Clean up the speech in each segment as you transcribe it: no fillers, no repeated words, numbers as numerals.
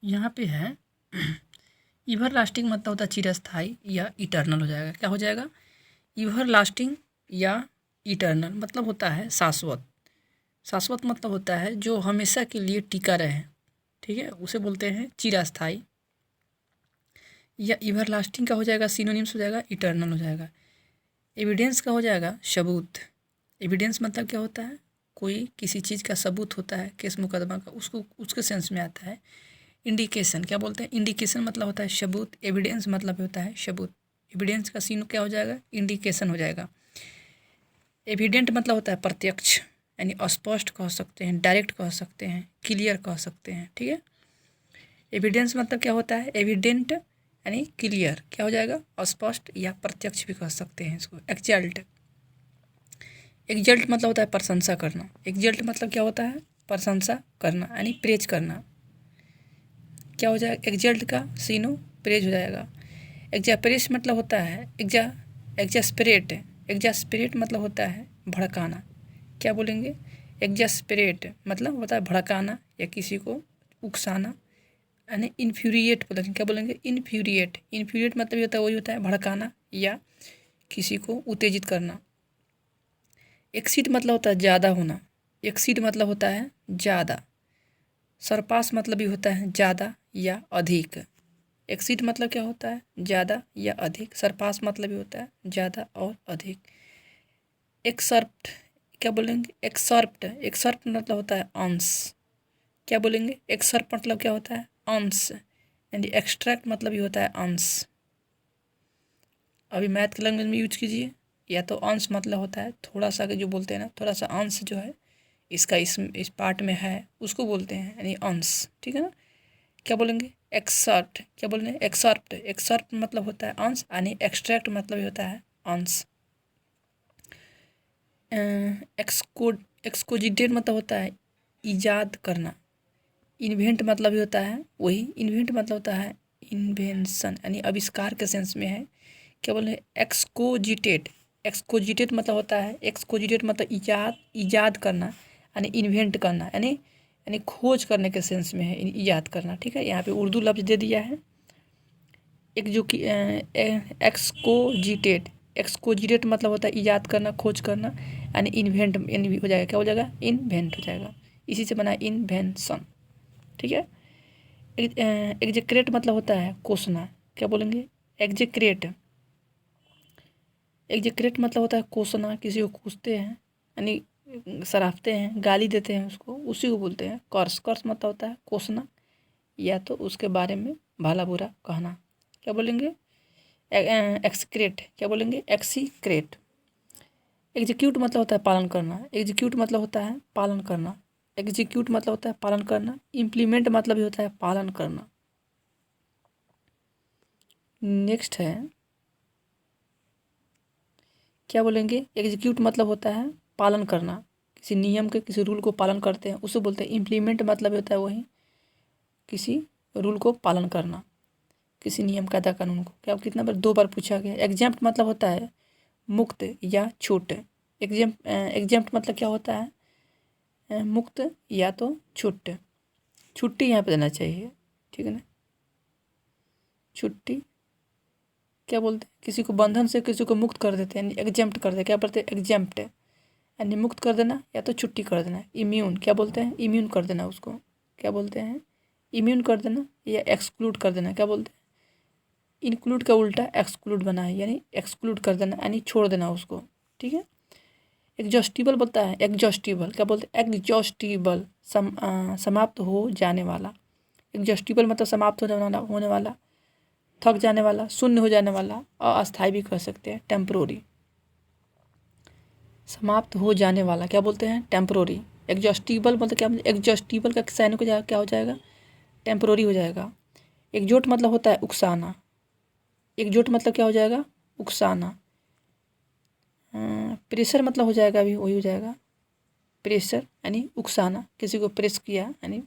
यहाँ पे है इवर लास्टिंग मतलब होता है चिरस्थायी या इटर्नल हो जाएगा। क्या हो जाएगा? इवर लास्टिंग या इटर्नल मतलब होता है शाश्वत। शाश्वत मतलब होता है जो हमेशा के लिए टिका रहे, ठीक है, उसे बोलते हैं चिरस्थायी। या इवर लास्टिंग का हो जाएगा सिनोनिम्स हो जाएगा इटर्नल हो जाएगा। एविडेंस का हो जाएगा सबूत। एविडेंस मतलब क्या होता है? कोई किसी चीज़ का सबूत होता है, केस मुकदमा का, उसको उसके सेंस में आता है। इंडिकेशन क्या बोलते हैं? इंडिकेशन मतलब होता है सबूत। एविडेंस मतलब होता है सबूत। एविडेंस का सीन क्या हो जाएगा? इंडिकेशन हो जाएगा। एविडेंट मतलब होता है प्रत्यक्ष, यानी स्पष्ट कह सकते हैं, डायरेक्ट कह सकते हैं, क्लियर कह सकते हैं, ठीक है। एविडेंस मतलब क्या होता है? एविडेंट यानी क्लियर, क्या हो जाएगा? स्पष्ट या प्रत्यक्ष भी कह सकते हैं इसको। एक्जल्ट, एक्जल्ट मतलब होता है प्रशंसा करना। एक्जल्ट मतलब क्या होता है? प्रशंसा करना यानी प्रेज करना। क्या हो जाएगा? एक्जल्ट का सीनो प्रेज हो जाएगा। एग्जास्परेट मतलब होता है एग्जास्परेट। एग्जास्परेट मतलब होता है भड़काना। क्या बोलेंगे? एग्जास्परेट मतलब होता है भड़काना या किसी को उकसाना, यानी इन्फ्यूरिएट बोलेंगे। क्या बोलेंगे? इन्फ्यूरिएट। इन्फ्यूरिएट मतलब होता है वही होता है भड़काना या किसी को उत्तेजित करना। एक्सीड मतलब होता है ज़्यादा होना। एक्सीड मतलब होता है ज़्यादा। सरपास मतलब भी होता है ज़्यादा या अधिक। एक्सीड मतलब क्या होता है? ज़्यादा या अधिक। सरपास मतलब भी होता है ज़्यादा और अधिक। एक्सर्प्ट क्या बोलेंगे? एक्सर्प्ट। एक्सर्प्ट मतलब होता है अंश। क्या बोलेंगे? एक्सर्प्ट मतलब क्या होता है? अंश। यानी एक्सट्रैक्ट मतलब भी होता है अंश। अभी मैथ के लैंग्वेज में यूज कीजिए। या तो अंश मतलब होता है थोड़ा सा, जो बोलते हैं ना, थोड़ा सा अंश जो है इसका इस पार्ट में है उसको बोलते हैं यानी अंश, ठीक है ना। क्या बोलेंगे? एक्सर्प्ट। क्या बोलेंगे? एक्सर्प्ट। एक्सर्प्ट मतलब होता है अंश, यानी एक्सट्रैक्ट मतलब होता है अंश। एक्सकोजिटेट मतलब होता है ईजाद करना। इन्वेंट मतलब भी होता है वही। इन्वेंट मतलब होता है इन्वेंशन, यानी आविष्कार के सेंस में है। क्या बोले? एक्सकोजिटेट। एक्सकोजिटेट मतलब होता है, एक्सकोजिटेट मतलब ईजाद करना, यानी इन्वेंट करना, यानी खोज करने के सेंस में है ईजाद करना, ठीक है। यहाँ पे उर्दू लफ्ज दे दिया है एक, जो कि एक्सकोजिटेट। एक्सकोजिटेट मतलब होता है ईजाद करना, खोज करना, यानी इन्वेंट हो जाएगा। क्या हो जाएगा? इन्वेंट हो जाएगा। इसी से बना इन्वेंशन, ठीक है। एग्जेक्रेट मतलब होता है कोसना। क्या बोलेंगे? एग्जेक्रेट। एग्जेक्रेट मतलब होता है कोसना, किसी को कोसते हैं यानी सराहते हैं, गाली देते हैं उसको, उसी को बोलते हैं कर्स। कर्स मतलब होता है कोसना या तो उसके बारे में भला बुरा कहना। क्या बोलेंगे? एक्सक्रेट। क्या बोलेंगे? एक्सीक्रेट। एग्जीक्यूट मतलब होता है पालन करना। एग्जीक्यूट मतलब होता है पालन करना। एग्जीक्यूट मतलब होता है पालन करना। इम्प्लीमेंट मतलब भी होता है पालन करना। नेक्स्ट है, क्या बोलेंगे? एग्जीक्यूट मतलब होता है पालन करना, किसी नियम के, किसी रूल को पालन करते हैं उसे बोलते हैं। इम्प्लीमेंट मतलब होता है वही किसी रूल को पालन करना, किसी नियम कायदा कानून को। क्या कितना बार? 2 बार पूछा गया। एग्जाम्प्ट मतलब होता है मुक्त या छूट। एग्जाम्प्ट मतलब क्या होता है? मुक्त या तो छूट। छुट्टी यहाँ पे देना चाहिए, ठीक है ना। छुट्टी। क्या बोलते हैं? किसी को बंधन से किसी को मुक्त कर देते हैं, एग्जाम्प्ट कर देते हैं। क्या बोलते हैं? एग्जाम्प्ट, यानी मुक्त कर देना या तो छुट्टी कर देना। इम्यून। क्या बोलते हैं? इम्यून कर देना उसको। क्या बोलते हैं? इम्यून कर देना या एक्सक्लूड कर देना। क्या बोलते हैं? इंक्लूड का उल्टा एक्सक्लूड बना है, यानी एक्सक्लूड कर देना यानी छोड़ देना उसको, ठीक है। एग्जॉस्टिबल बोलता है। एग्जॉस्टिबल क्या बोलते हैं? एग्जॉस्टिबल समाप्त हो जाने वाला। एग्जॉस्टिबल मतलब समाप्त होने वाला, थक जाने वाला, शून्य हो जाने वाला, अस्थायी भी कह सकते हैं, टेम्प्रोरी। समाप्त हो जाने वाला क्या बोलते हैं? टेम्प्रोरी। एग्जॉस्टिबल मतलब क्या? एग्जॉस्टिबल का सैनिक हो जाएगा, क्या हो जाएगा? टेम्प्रोरी हो जाएगा। एग्जोट मतलब होता है उकसाना। एग्जोट मतलब क्या हो जाएगा? उकसाना। प्रेशर मतलब हो जाएगा, अभी वही हो जाएगा प्रेशर, यानी उकसाना, किसी को प्रेस किया यानी।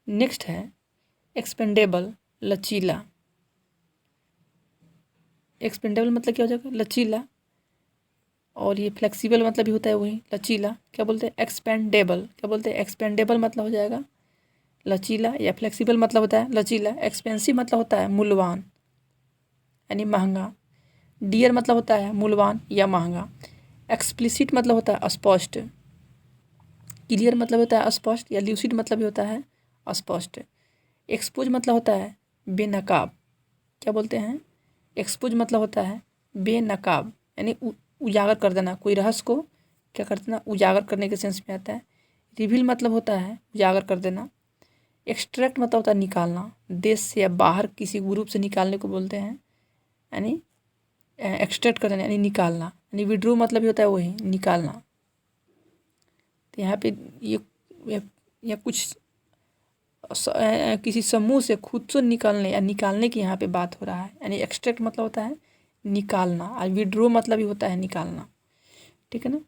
नेक्स्ट है एक्सपेंडेबल, लचीला। एक्सपेंडेबल मतलब क्या हो जाएगा? लचीला। और ये फ्लेक्सिबल मतलब भी होता है वही लचीला। क्या बोलते हैं? एक्सपेंडेबल। क्या बोलते हैं? एक्सपेंडेबल मतलब हो जाएगा लचीला या फ्लेक्सिबल मतलब होता है लचीला। एक्सपेंसिव मतलब होता है मूल्यवान यानी महंगा। डियर मतलब होता है मूल्यवान या महंगा। एक्सप्लिसिट मतलब होता है अस्पष्ट। क्लियर मतलब होता है अस्पष्ट या ल्यूसिड मतलब भी होता है अस्पष्ट। एक्सपोज मतलब होता है बेनकाब। क्या बोलते हैं? एक्सपोज मतलब होता है बेनकाब यानी उजागर कर देना, कोई रहस्य को क्या कर देना, उजागर करने के सेंस में आता है। रिवील मतलब होता है उजागर कर देना। एक्सट्रैक्ट मतलब होता है निकालना, देश से या बाहर किसी ग्रुप से निकालने को बोलते हैं, यानी एक्सट्रैक्ट कर देना यानी निकालना। यानी विड्रो मतलब भी होता है वही निकालना। तो यहाँ पे ये कुछ किसी समूह से खुद से निकालने या निकालने की यहाँ पे बात हो रहा है। यानी एक्सट्रैक्ट मतलब होता है निकालना और विड्रो मतलब भी होता है निकालना। ठीक है ना।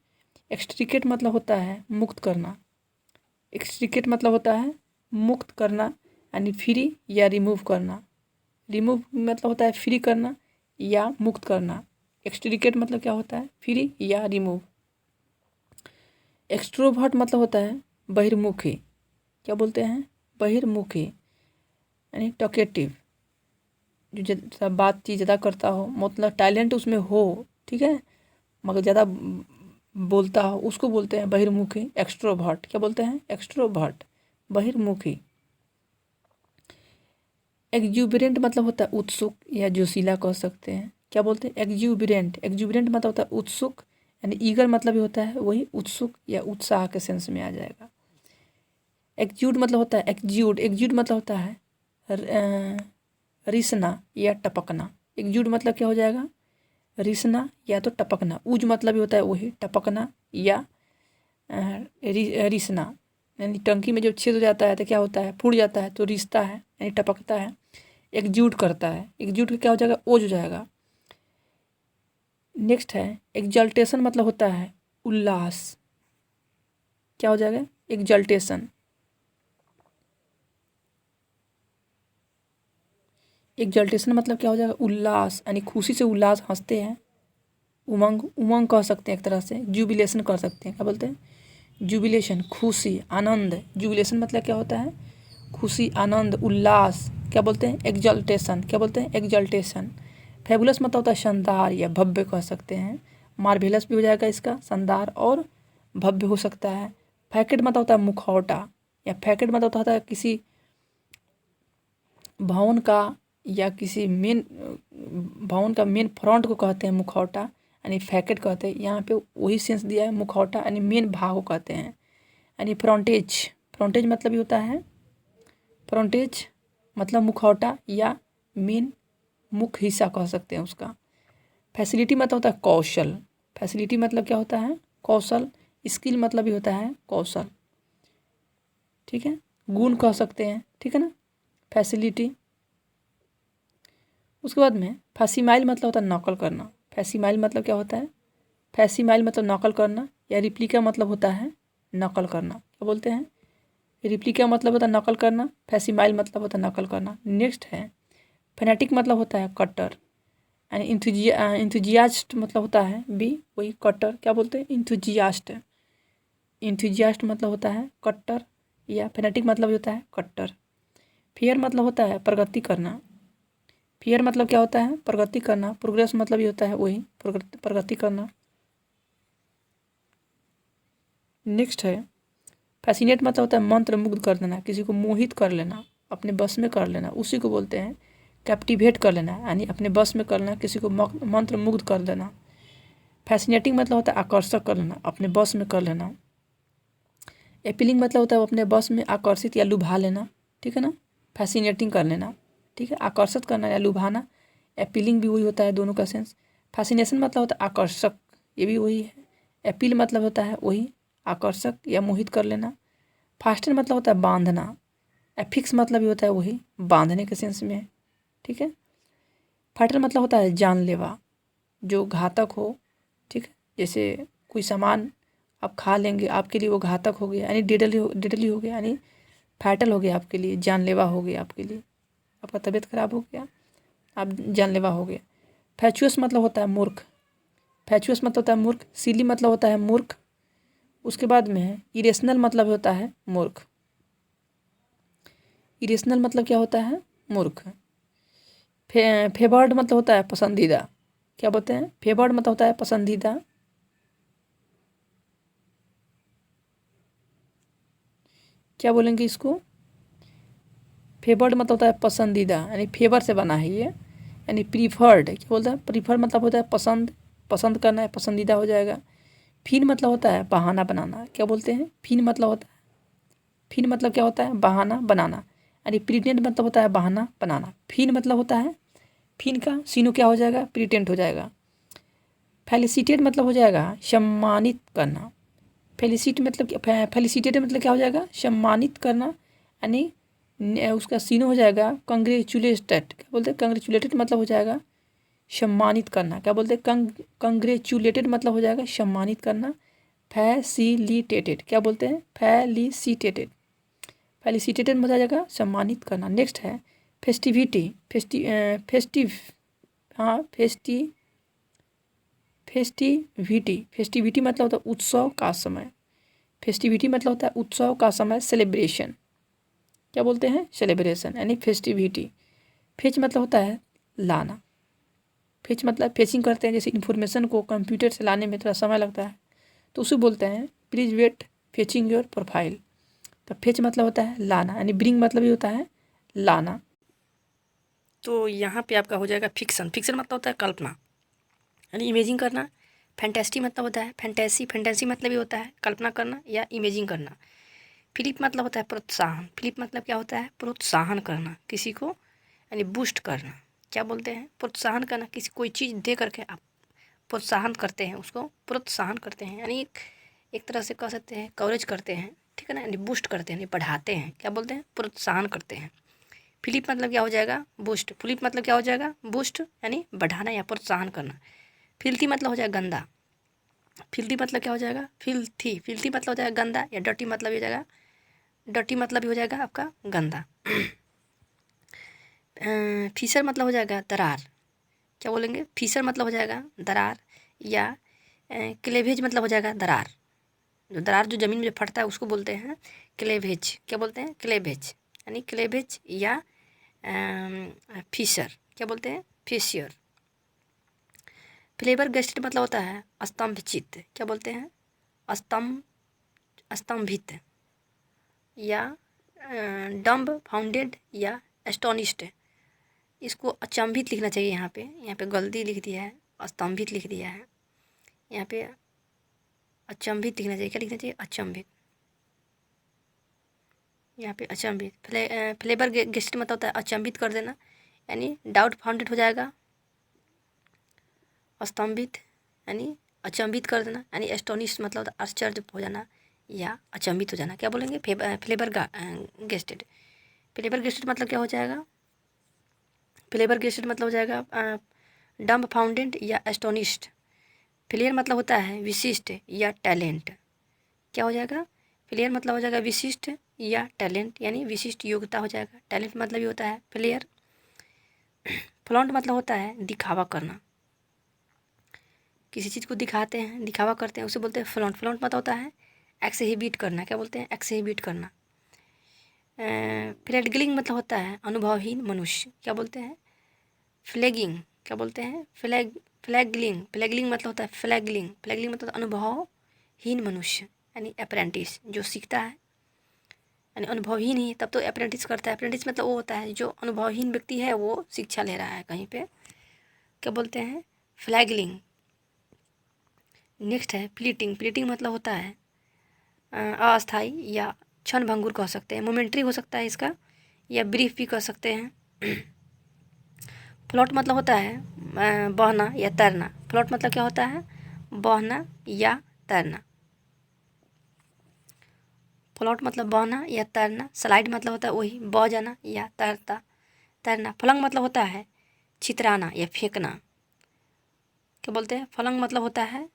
एक्सट्रिकेट मतलब होता है मुक्त करना। एक्सट्रिकेट मतलब होता है मुक्त करना यानी फ्री या रिमूव करना। रिमूव मतलब होता है फ्री करना या मुक्त करना। एक्सट्रिकेट मतलब क्या होता है? फ्री या रिमूव। एक्सट्रोवर्ट मतलब होता है बहिर्मुखी। क्या बोलते हैं? बहिर्मुखी यानी टॉकेटिव, जो बातचीत ज़्यादा करता हो, मतलब टैलेंट उसमें हो, ठीक है, मगर ज़्यादा बोलता हो, उसको बोलते हैं बहिर्मुखी एक्सट्रोवर्ट। क्या बोलते हैं? एक्सट्रोवर्ट बहिर्मुखी। एक्जुबिरेंट मतलब होता है उत्सुक या जोशीला कह सकते हैं। क्या बोलते हैं? एक्जुबिरेंट। एक्जुबिरेंट मतलब होता है उत्सुक यानी ईगर मतलब भी होता है वही उत्सुक या उत्साह के सेंस में आ जाएगा। एक्ज्यूड मतलब होता है एक्ज्यूड। एक्ज्यूड मतलब होता है रिसना या टपकना। एक्ज्यूड मतलब क्या हो जाएगा? रिसना या तो टपकना। उज मतलब भी होता है वही टपकना या रिसना, यानी टंकी में जब छेद हो जाता है तो क्या होता है? फूट जाता है तो रिसता है यानी टपकता है। एक्ज्यूट करता है, एक्ज्यूट क्या हो जाएगा? ओज हो जाएगा। नेक्स्ट है एक्जल्टेशन मतलब होता है उल्लास। क्या हो जाएगा? एक्जल्टेशन। एक्जल्टेशन मतलब क्या हो जाएगा? उल्लास यानी खुशी से उल्लास, हंसते हैं। उमंग, उमंग कह सकते हैं एक तरह से। जुबिलेशन कर सकते हैं। क्या बोलते हैं? जुबिलेशन खुशी आनंद। जुबिलेशन मतलब क्या होता है? खुशी आनंद उल्लास। क्या बोलते हैं? एक्जल्टेशन। क्या बोलते हैं? एक्जल्टेशन। फेबुलस मतलब होता है शानदार या भव्य कह सकते हैं। मार्वेलस भी हो जाएगा इसका, शानदार और भव्य हो सकता है। फैकेट मतलब होता है मुखौटा या फैकेट मतलब होता है किसी भवन का या किसी मेन भवन का मेन फ्रंट को कहते हैं मुखौटा यानी फैकेट कहते हैं। यहाँ पे वही सेंस दिया है मुखौटा यानी मेन भाग को कहते हैं यानी फ्रंटेज। फ्रंटेज मतलब ये होता है, फ्रंटेज मतलब मुखौटा या मेन मुख्य हिस्सा कह सकते हैं उसका। फैसिलिटी मतलब होता है कौशल। फैसिलिटी मतलब क्या होता है? कौशल। स्किल मतलब भी होता है कौशल। ठीक है, गुण कह सकते हैं। ठीक है ना, फैसिलिटी। उसके बाद में फैसिमाइल मतलब होता है नकल करना। फैसिमाइल मतलब क्या होता है? फैसिमाइल मतलब नकल करना या रिप्लिका मतलब होता है नकल करना। क्या बोलते हैं? रिप्लिका मतलब होता है नकल करना, फैसिमाइल मतलब होता है नकल करना। नेक्स्ट है फेनेटिक मतलब होता है कट्टर यानी इंथुजियास्ट मतलब होता है भी वही कट्टर। क्या बोलते हैं? इंथुजियास्ट। इंथुजियास्ट मतलब होता है कट्टर या फेनेटिक मतलब होता है कट्टर। फेयर मतलब होता है प्रगति करना। फेयर मतलब क्या होता है? प्रगति करना। प्रोग्रेस मतलब ये होता है वही प्रगति करना। नेक्स्ट है फैसिनेट मतलब होता है मंत्र मुग्ध कर देना, किसी को मोहित कर लेना, अपने बस में कर लेना, उसी को बोलते हैं कैप्टिवेट कर लेना यानी अपने बस में कर लेना, किसी को मंत्र मुग्ध कर देना। फैसिनेटिंग मतलब होता है आकर्षक कर लेना, अपने बस में कर लेना। एपिलिंग मतलब होता है अपने बस में आकर्षित या लुभा लेना। ठीक है ना, फैसिनेटिंग कर लेना। ठीक है, आकर्षित करना या लुभाना। एपिलिंग भी वही होता है, दोनों का सेंस। फैसिनेशन मतलब होता है आकर्षक, ये भी वही है। एपील मतलब होता है वही आकर्षक या मोहित कर लेना। फास्टन मतलब होता है बांधना। एफिक्स मतलब भी होता है वही बांधने के सेंस में। ठीक है, फाइटर मतलब होता है जानलेवा, जो घातक हो। ठीक है, जैसे कोई सामान आप खा लेंगे, आपके लिए वो घातक हो गया यानी डेडली हो गया, यानी फैटल हो गया आपके लिए, जानलेवा हो गया आपके लिए, आपका तबीयत खराब हो गया, आप जानलेवा हो गया। फैचुअस मतलब होता है मूर्ख। फैचुअस मतलब होता है मूर्ख। सिली मतलब होता है मूर्ख। उसके बाद में है इरेशनल मतलब होता है मूर्ख। इरेशनल मतलब क्या होता है? मूर्ख। फेवर्ड मतलब होता है पसंदीदा। क्या बोलते हैं? फेवर्ड मतलब होता है पसंदीदा। क्या बोलेंगे इसको? फेवर्ड मतलब होता है पसंदीदा, यानी फेवर से बना है ये। यानी प्रीफर्ड, क्या बोलते हैं? प्रीफर मतलब होता है पसंद, पसंद करना है, पसंदीदा हो जाएगा। फिन मतलब होता है बहाना बनाना। क्या बोलते हैं? फिन मतलब होता है, फिन मतलब क्या होता है? बहाना बनाना। यानी प्रिटेंड मतलब होता है बहाना बनाना। फिन मतलब होता है, फिन का सीनो क्या हो जाएगा? प्रिटेंट हो जाएगा। फेलिसिटेट मतलब हो जाएगा सम्मानित करना। फेलिसिट मतलब फेलिसिटेट मतलब क्या हो जाएगा? सम्मानित करना। यानी उसका सीनो हो जाएगा कंग्रेचुलेटेड। क्या बोलते हैं? कंग्रेचुलेटेड मतलब हो जाएगा सम्मानित करना। क्या बोलते हैं? कंग्रेचुलेटेड मतलब हो जाएगा सम्मानित करना। फैसिलिटेटेड, क्या बोलते हैं? फैलिसिटेटेड, फैलिसिटेटेड मतलब हो जाएगा सम्मानित करना। नेक्स्ट है फेस्टिविटी। फेस्टिव, हाँ फेस्टिविटी। फेस्टिविटी मतलब होता है उत्सव का समय। फेस्टिविटी मतलब होता है उत्सव का समय, सेलिब्रेशन। क्या बोलते हैं? सेलिब्रेशन, यानी फेस्टिविटी। फेच मतलब होता है लाना। फेच मतलब फेचिंग करते हैं, जैसे इन्फॉर्मेशन को कंप्यूटर से लाने में थोड़ा समय लगता है तो उसे बोलते हैं please wait fetching your profile. तो फेच मतलब होता है लाना, यानी ब्रिंग मतलब ही होता है लाना। तो यहाँ पे आपका हो जाएगा फिक्सन। फिक्सन मतलब होता है कल्पना, यानी इमेजिंग करना। फैंटेस्टी मतलब होता है फैंटेसी। फैंटेसी मतलब ये होता है कल्पना करना या इमेजिंग करना। फिलिप मतलब होता है प्रोत्साहन। फिलिप मतलब क्या होता है? प्रोत्साहन करना किसी को, यानी बूस्ट करना। क्या बोलते हैं? प्रोत्साहन करना। किसी कोई चीज़ दे करके आप प्रोत्साहन करते हैं, उसको प्रोत्साहन करते हैं, यानी एक तरह से कह सकते हैं कवरेज करते हैं, ठीक है ना, यानी बूस्ट करते हैं, यानी बढ़ाते हैं। क्या बोलते हैं? प्रोत्साहन करते हैं। फिलिप मतलब क्या हो जाएगा? बूस्ट। फिलिप मतलब क्या हो जाएगा? बूस्ट, यानी बढ़ाना या प्रोत्साहन करना। फिल्थी मतलब हो जाएगा गंदा। फिल्थी मतलब क्या हो जाएगा? फिल्थी। फिल्थी मतलब हो जाएगा गंदा, या डर्टी मतलब हो जाएगा, डर्टी मतलब भी हो जाएगा आपका गंदा। फीसर मतलब हो जाएगा दरार। क्या बोलेंगे? फीसर मतलब हो जाएगा दरार, या क्लेवेज मतलब हो जाएगा दरार। जो दरार जो ज़मीन में फटता है उसको बोलते हैं क्लेवेज। क्या बोलते हैं? क्लेवेज, यानी क्लेवेज या फिशर। क्या बोलते हैं? फिशियर। फ्लेवर गेस्टेड मतलब होता है स्तंभचित। क्या बोलते हैं? स्तंभ, स्तंभित, या डम्ब फाउंडेड, या एस्टोनिस्ड। इसको अचंभित लिखना चाहिए। यहाँ पे गलती लिख दिया है, स्तंभित लिख दिया है। यहाँ पे अचंभित लिखना चाहिए। क्या लिखना चाहिए? अचंभित। यहाँ पे अचंभित। फ्लेवर गेस्ट मतलब होता है अचंभित कर देना, यानी डाउट फाउंडेड हो जाएगा। स्तंभित यानी अचंभित कर देना, यानी एस्टोनिश मतलब होता है आश्चर्य हो जाना या अचंभित हो जाना। क्या बोलेंगे? Flavour gazetted. फ्लेवर गेस्टेड मतलब क्या हो जाएगा? फ्लेवर गेस्टेड मतलब हो जाएगा डम्ब फाउंडेड या एस्टोनिश्ड। फ्लेयर मतलब होता है विशिष्ट या टैलेंट। क्या हो जाएगा? फ्लेयर मतलब हो जाएगा विशिष्ट या टैलेंट, यानी विशिष्ट योग्यता हो जाएगा। टैलेंट मतलब ये होता है फ्लेयर। फ्लॉन्ट मतलब होता है दिखावा करना। किसी चीज़ को दिखाते हैं, दिखावा करते हैं, उसे बोलते हैं फ्लॉन्ट। फ्लॉन्ट मतलब होता है एक्सहिबिट करना। क्या बोलते हैं? एक्सहिबिट करना। फ्लैगलिंग मतलब होता है अनुभवहीन मनुष्य। क्या बोलते हैं? फ्लैगिंग। क्या बोलते हैं? फ्लैगलिंग। फ्लैगलिंग मतलब होता है फ्लैगलिंग। फ्लैगलिंग मतलब अनुभवहीन मनुष्य, यानी अप्रेंटिस जो सीखता है, यानी अनुभवहीन ही तब तो अप्रेंटिस करता है। अप्रेंटिस मतलब वो होता है जो अनुभवहीन व्यक्ति है, वो शिक्षा ले रहा है कहीं पे। क्या बोलते हैं? फ्लैगलिंग। नेक्स्ट है प्लीटिंग। प्लीटिंग मतलब होता है अस्थाई या क्षण भंगुर कह सकते हैं, मोमेंट्री हो सकता है इसका, या ब्रीफ भी कह सकते हैं। फ्लोट मतलब होता है बहना या तैरना। फ्लोट मतलब क्या होता है? बहना या तैरना। फ्लोट मतलब बहना या तैरना। स्लाइड मतलब होता है वही बह जाना या तैरना। फलंग मतलब होता है छितराना या फेंकना। क्या बोलते हैं? फलंग मतलब होता है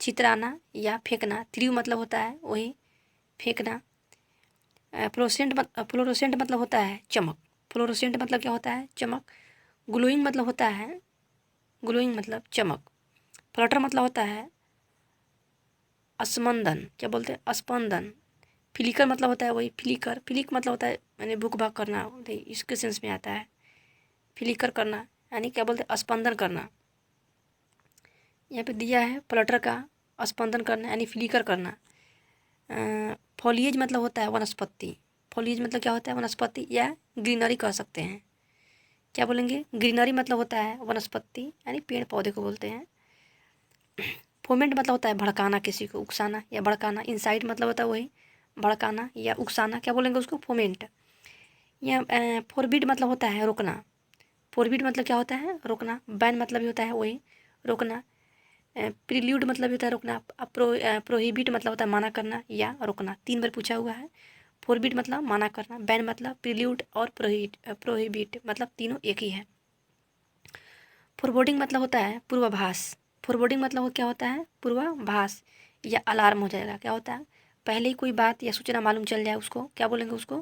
छितराना या फेंकना। त्रिव मतलब होता है वही फेंकना। फ्लोरोसेंट मतलब होता है चमक। फ्लोरोसेंट मतलब क्या होता है? चमक। ग्लोइंग मतलब होता है, ग्लोइंग मतलब चमक। फ्लटर मतलब होता है स्पंदन। क्या बोलते हैं? स्पंदन। फ्लिकर मतलब होता है वही फ्लिकर, फ्लिक मतलब होता है यानी बुक भाग करना, इसके सेंस में आता है। फ्लिकर करना यानी क्या बोलते हैं, स्पंदन करना। यहाँ पे दिया है फ्लटर का स्पंदन करना यानी फ्लिकर करना। फॉलिएज मतलब होता है वनस्पति। फॉलिएज मतलब क्या होता है, वनस्पति या ग्रीनरी कह सकते हैं। क्या बोलेंगे, ग्रीनरी मतलब होता है वनस्पति यानी पेड़ पौधे को बोलते हैं। फोमेंट मतलब होता है भड़काना, किसी को उकसाना या भड़काना। इनसाइड मतलब होता है वही भड़काना या उकसाना, क्या बोलेंगे उसको, फोमेंट। या फोरबिड मतलब होता है रोकना। फोरबिड मतलब क्या होता है, रोकना। बैन मतलब भी होता है वही रोकना। प्रिल्यूड मतलब भी होता है रोकना। प्रोहिबिट मतलब होता है मना करना या रोकना। 3 बार पूछा हुआ है। फोरबिड मतलब मना करना, बैन मतलब, प्रिल्यूड और प्रोहिबिट मतलब तीनों एक ही है। फोरबोर्डिंग मतलब होता है पूर्वाभास। फोरबोर्डिंग मतलब वो क्या होता है, पूर्वाभास या अलार्म हो जाएगा। क्या होता है, पहले ही कोई बात या सूचना मालूम चल जाए उसको क्या बोलेंगे, उसको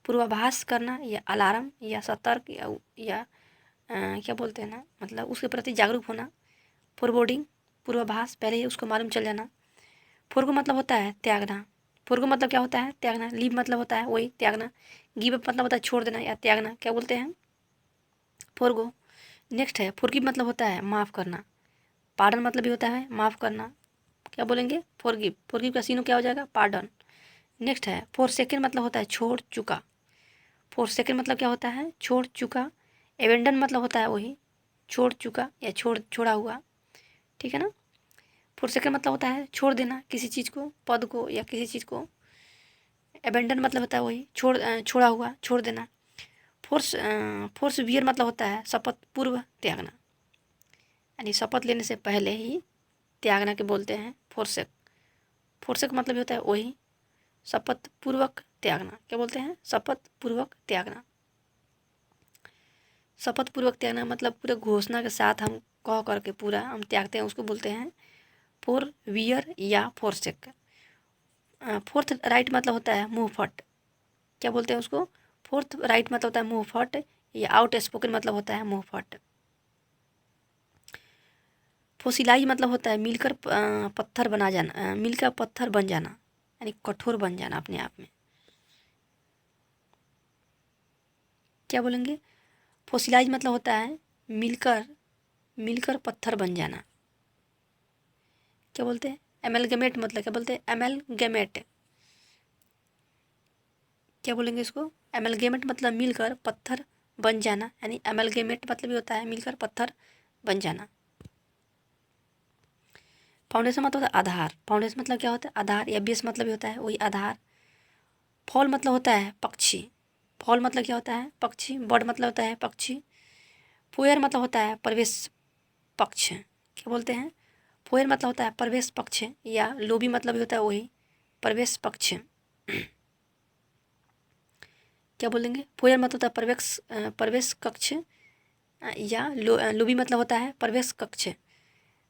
पूर्वाभास करना या अलार्म या सतर्क या क्या बोलते हैं ना, मतलब उसके प्रति जागरूक होना। फोरबोर्डिंग पूर्वाभास, पहले ही उसको मालूम चल जाना। फोरगो मतलब होता है त्यागना। फोरगो मतलब क्या होता है, त्यागना। लीव मतलब होता है वही त्यागना। गिव अप मतलब होता है छोड़ देना या त्यागना, क्या बोलते हैं, फोरगो। नेक्स्ट है फॉरगिव मतलब होता है माफ़ करना। पार्डन मतलब भी होता है माफ़ करना, क्या बोलेंगे, फॉरगिव। फॉरगिव का सीनो क्या हो जाएगा, पार्डन। नेक्स्ट है फॉरसेकन मतलब होता है छोड़ चुका। फॉरसेकन मतलब क्या होता है, छोड़ चुका। एबेंडन मतलब होता है वही छोड़ चुका या छोड़ा हुआ, ठीक है ना। फॉरसेकन मतलब होता है छोड़ देना किसी चीज़ को, पद को या किसी चीज़ को। एबेंडन मतलब होता है वही छोड़ा हुआ, छोड़ देना। फोर्स वियर मतलब होता है शपथ पूर्व त्यागना, यानी शपथ लेने से पहले ही त्यागना के बोलते हैं फोर्सेक। फोर्सेक मतलब होता है वही शपथ पूर्वक त्यागना, क्या बोलते हैं, शपथ पूर्वक त्यागना। शपथ पूर्वक त्यागना मतलब पूरे घोषणा के साथ हम कह करके पूरा हम त्यागते हैं, उसको बोलते हैं फोर वियर या फोर्सेक। फोर्थ राइट मतलब होता है मुँह फट, क्या बोलते हैं उसको, फोर्थ राइट मतलब होता है मुँह फट या आउट स्पोकन मतलब होता है मुँह फट। फोसिलाई मतलब होता है मिलकर पत्थर बना जाना, मिलकर पत्थर बन जाना यानी कठोर बन जाना अपने आप में, क्या बोलेंगे। फोसिलाइज मतलब होता है मिलकर पत्थर बन जाना, क्या बोलते हैं। एमेलगेमेट मतलब क्या बोलते हैं, एमेलगेमेट, क्या बोलेंगे इसको, एमेलगेमेट मतलब मिलकर पत्थर बन जाना, यानी एमेलगेमेट मतलब भी होता है मिलकर पत्थर बन जाना। फाउंडेशन मतलब होता है आधार। फाउंडेशन मतलब क्या होता है, आधार या बेस मतलब भी होता है वही आधार। फॉल मतलब होता है पक्षी। फॉल मतलब क्या होता है, पक्षी। बर्ड मतलब होता है पक्षी। फोयर मतलब होता है प्रवेश पक्ष, क्या बोलते हैं, फोयर मतलब होता है प्रवेश पक्ष या लोबी मतलब भी होता है वही प्रवेश पक्ष, क्या बोलेंगे। फोयर मतलब होता है प्रवेश कक्ष या लोबी मतलब होता है प्रवेश कक्ष।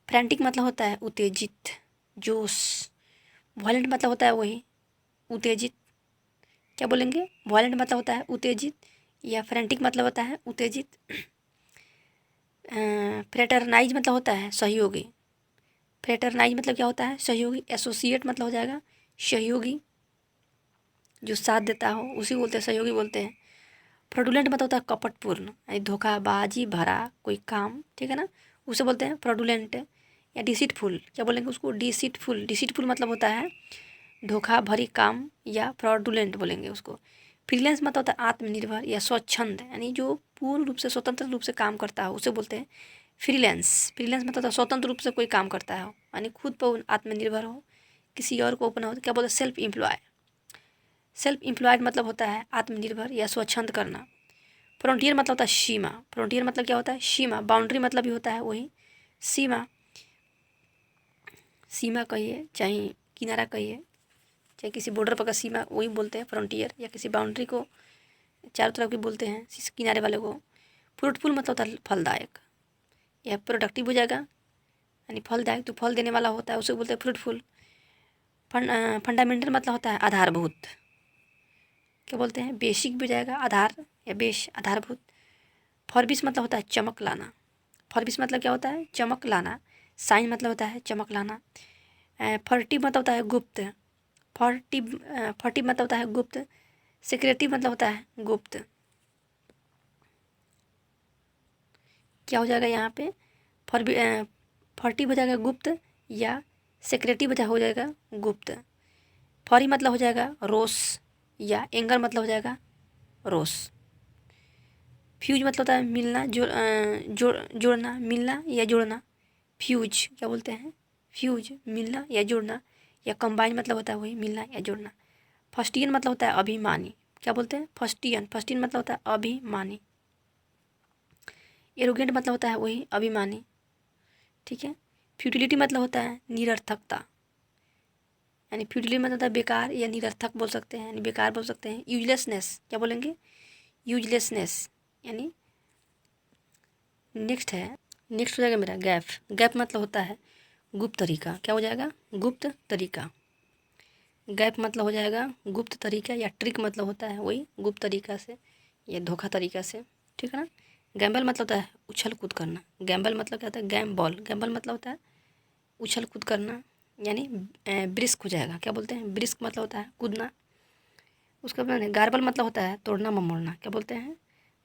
फ्रैंटिक मतलब होता है उत्तेजित, जोश। वायलेंट मतलब होता है वही उत्तेजित, क्या बोलेंगे, वायलेंट मतलब होता है उत्तेजित या फ्रैंटिक मतलब होता है उत्तेजित। फ्रेटरनाइज मतलब होता है सहयोगी। फ्रेटरनाइज मतलब क्या होता है, सहयोगी। एसोसिएट मतलब हो जाएगा सहयोगी, जो साथ देता हो उसी बोलते हैं सहयोगी बोलते हैं। फ्रॉडुलेंट मतलब होता है कपटपूर्ण यानी धोखाबाजी भरा कोई काम, ठीक है ना, उसे बोलते हैं फ्रॉडुलेंट। या डिसीटफुल, क्या बोलेंगे उसको, डिसीटफुल। डिसीटफुल मतलब होता है धोखा भरी काम या फ्रॉडुलेंट बोलेंगे उसको। फ्रीलांस मतलब होता है आत्मनिर्भर या स्वच्छंद, यानी जो पूर्ण रूप से स्वतंत्र रूप से काम करता है उसे बोलते हैं फ्रीलांस। फ्रीलांस मतलब होता है स्वतंत्र रूप से कोई काम करता है यानी खुद पर आत्मनिर्भर हो, किसी और को अपना हो, क्या बोलते हैं सेल्फ एम्प्लॉय। सेल्फ एम्प्लॉयड मतलब होता है आत्मनिर्भर या स्वच्छंद करना। फ्रंटियर मतलब होता है सीमा। फ्रंटियर मतलब क्या होता है, सीमा। बाउंड्री मतलब भी होता है वही सीमा। सीमा कहिए चाहे किनारा कहिए, चाहे किसी बॉर्डर पर का सीमा वही बोलते हैं फ्रंटियर, या किसी बाउंड्री को चारों तरफ की बोलते हैं किनारे वाले को। फ्रूटफुल मतलब होता है फलदायक या प्रोडक्टिव हो जाएगा, यानी फलदायक तो फल देने वाला होता है उसे बोलते हैं फ्रूटफुल। फंडामेंटल मतलब होता है आधारभूत, क्या बोलते हैं, बेसिक भी हो जाएगा आधार या बेस, आधारभूत। फॉरबिस मतलब होता है चमक लाना। फॉरबिस मतलब क्या होता है, चमक लाना। साइन मतलब होता है चमक लाना। फर्टिव मतलब होता है गुप्त। फॉर्टिव मतलब होता है गुप्त, सिक्रेटिव मतलब होता है गुप्त। क्या हो जाएगा यहाँ पे, फॉर्टिव हो जाएगा गुप्त या सिक्रेटिव हो जाएगा गुप्त। फॉरी मतलब हो जाएगा रोष या एंगर मतलब हो जाएगा रोष। फ्यूज मतलब होता है मिलना, जोड़ना, मिलना या जोड़ना। फ्यूज क्या बोलते हैं, फ्यूज मिलना या जोड़ना, या कंबाइन मतलब होता है वही मिलना या जोड़ना। फर्स्टियन मतलब होता है अभिमानी, क्या बोलते हैं फर्स्टियन, फर्स्टियन मतलब होता है अभिमानी। एरोगेंट मतलब होता है वही अभिमानी, ठीक है। फ्यूटिलिटी मतलब होता है निरर्थकता, यानी फ्यूटिलिटी मतलब होता है बेकार या निरर्थक बोल सकते हैं, यानी बेकार बोल सकते हैं। यूजलेसनेस क्या बोलेंगे, यूजलेसनेस यानी। नेक्स्ट हो जाएगा मेरा गैप। गैप मतलब होता है गुप्त तरीका, क्या हो जाएगा गुप्त तरीका। गैप मतलब हो जाएगा गुप्त तरीका, या ट्रिक मतलब होता है वही गुप्त तरीका से या धोखा तरीका से, ठीक है ना। गैम्बल मतलब होता है उछल कूद करना। गैम्बल मतलब क्या होता है, गैम्बॉल, गैम्बल मतलब होता है उछल कूद करना, यानी ब्रिस्क हो जाएगा, क्या बोलते हैं ब्रिस्क मतलब होता है कूदना। उसके बाद गार्बल मतलब होता है तोड़ना ममोड़ना, क्या बोलते हैं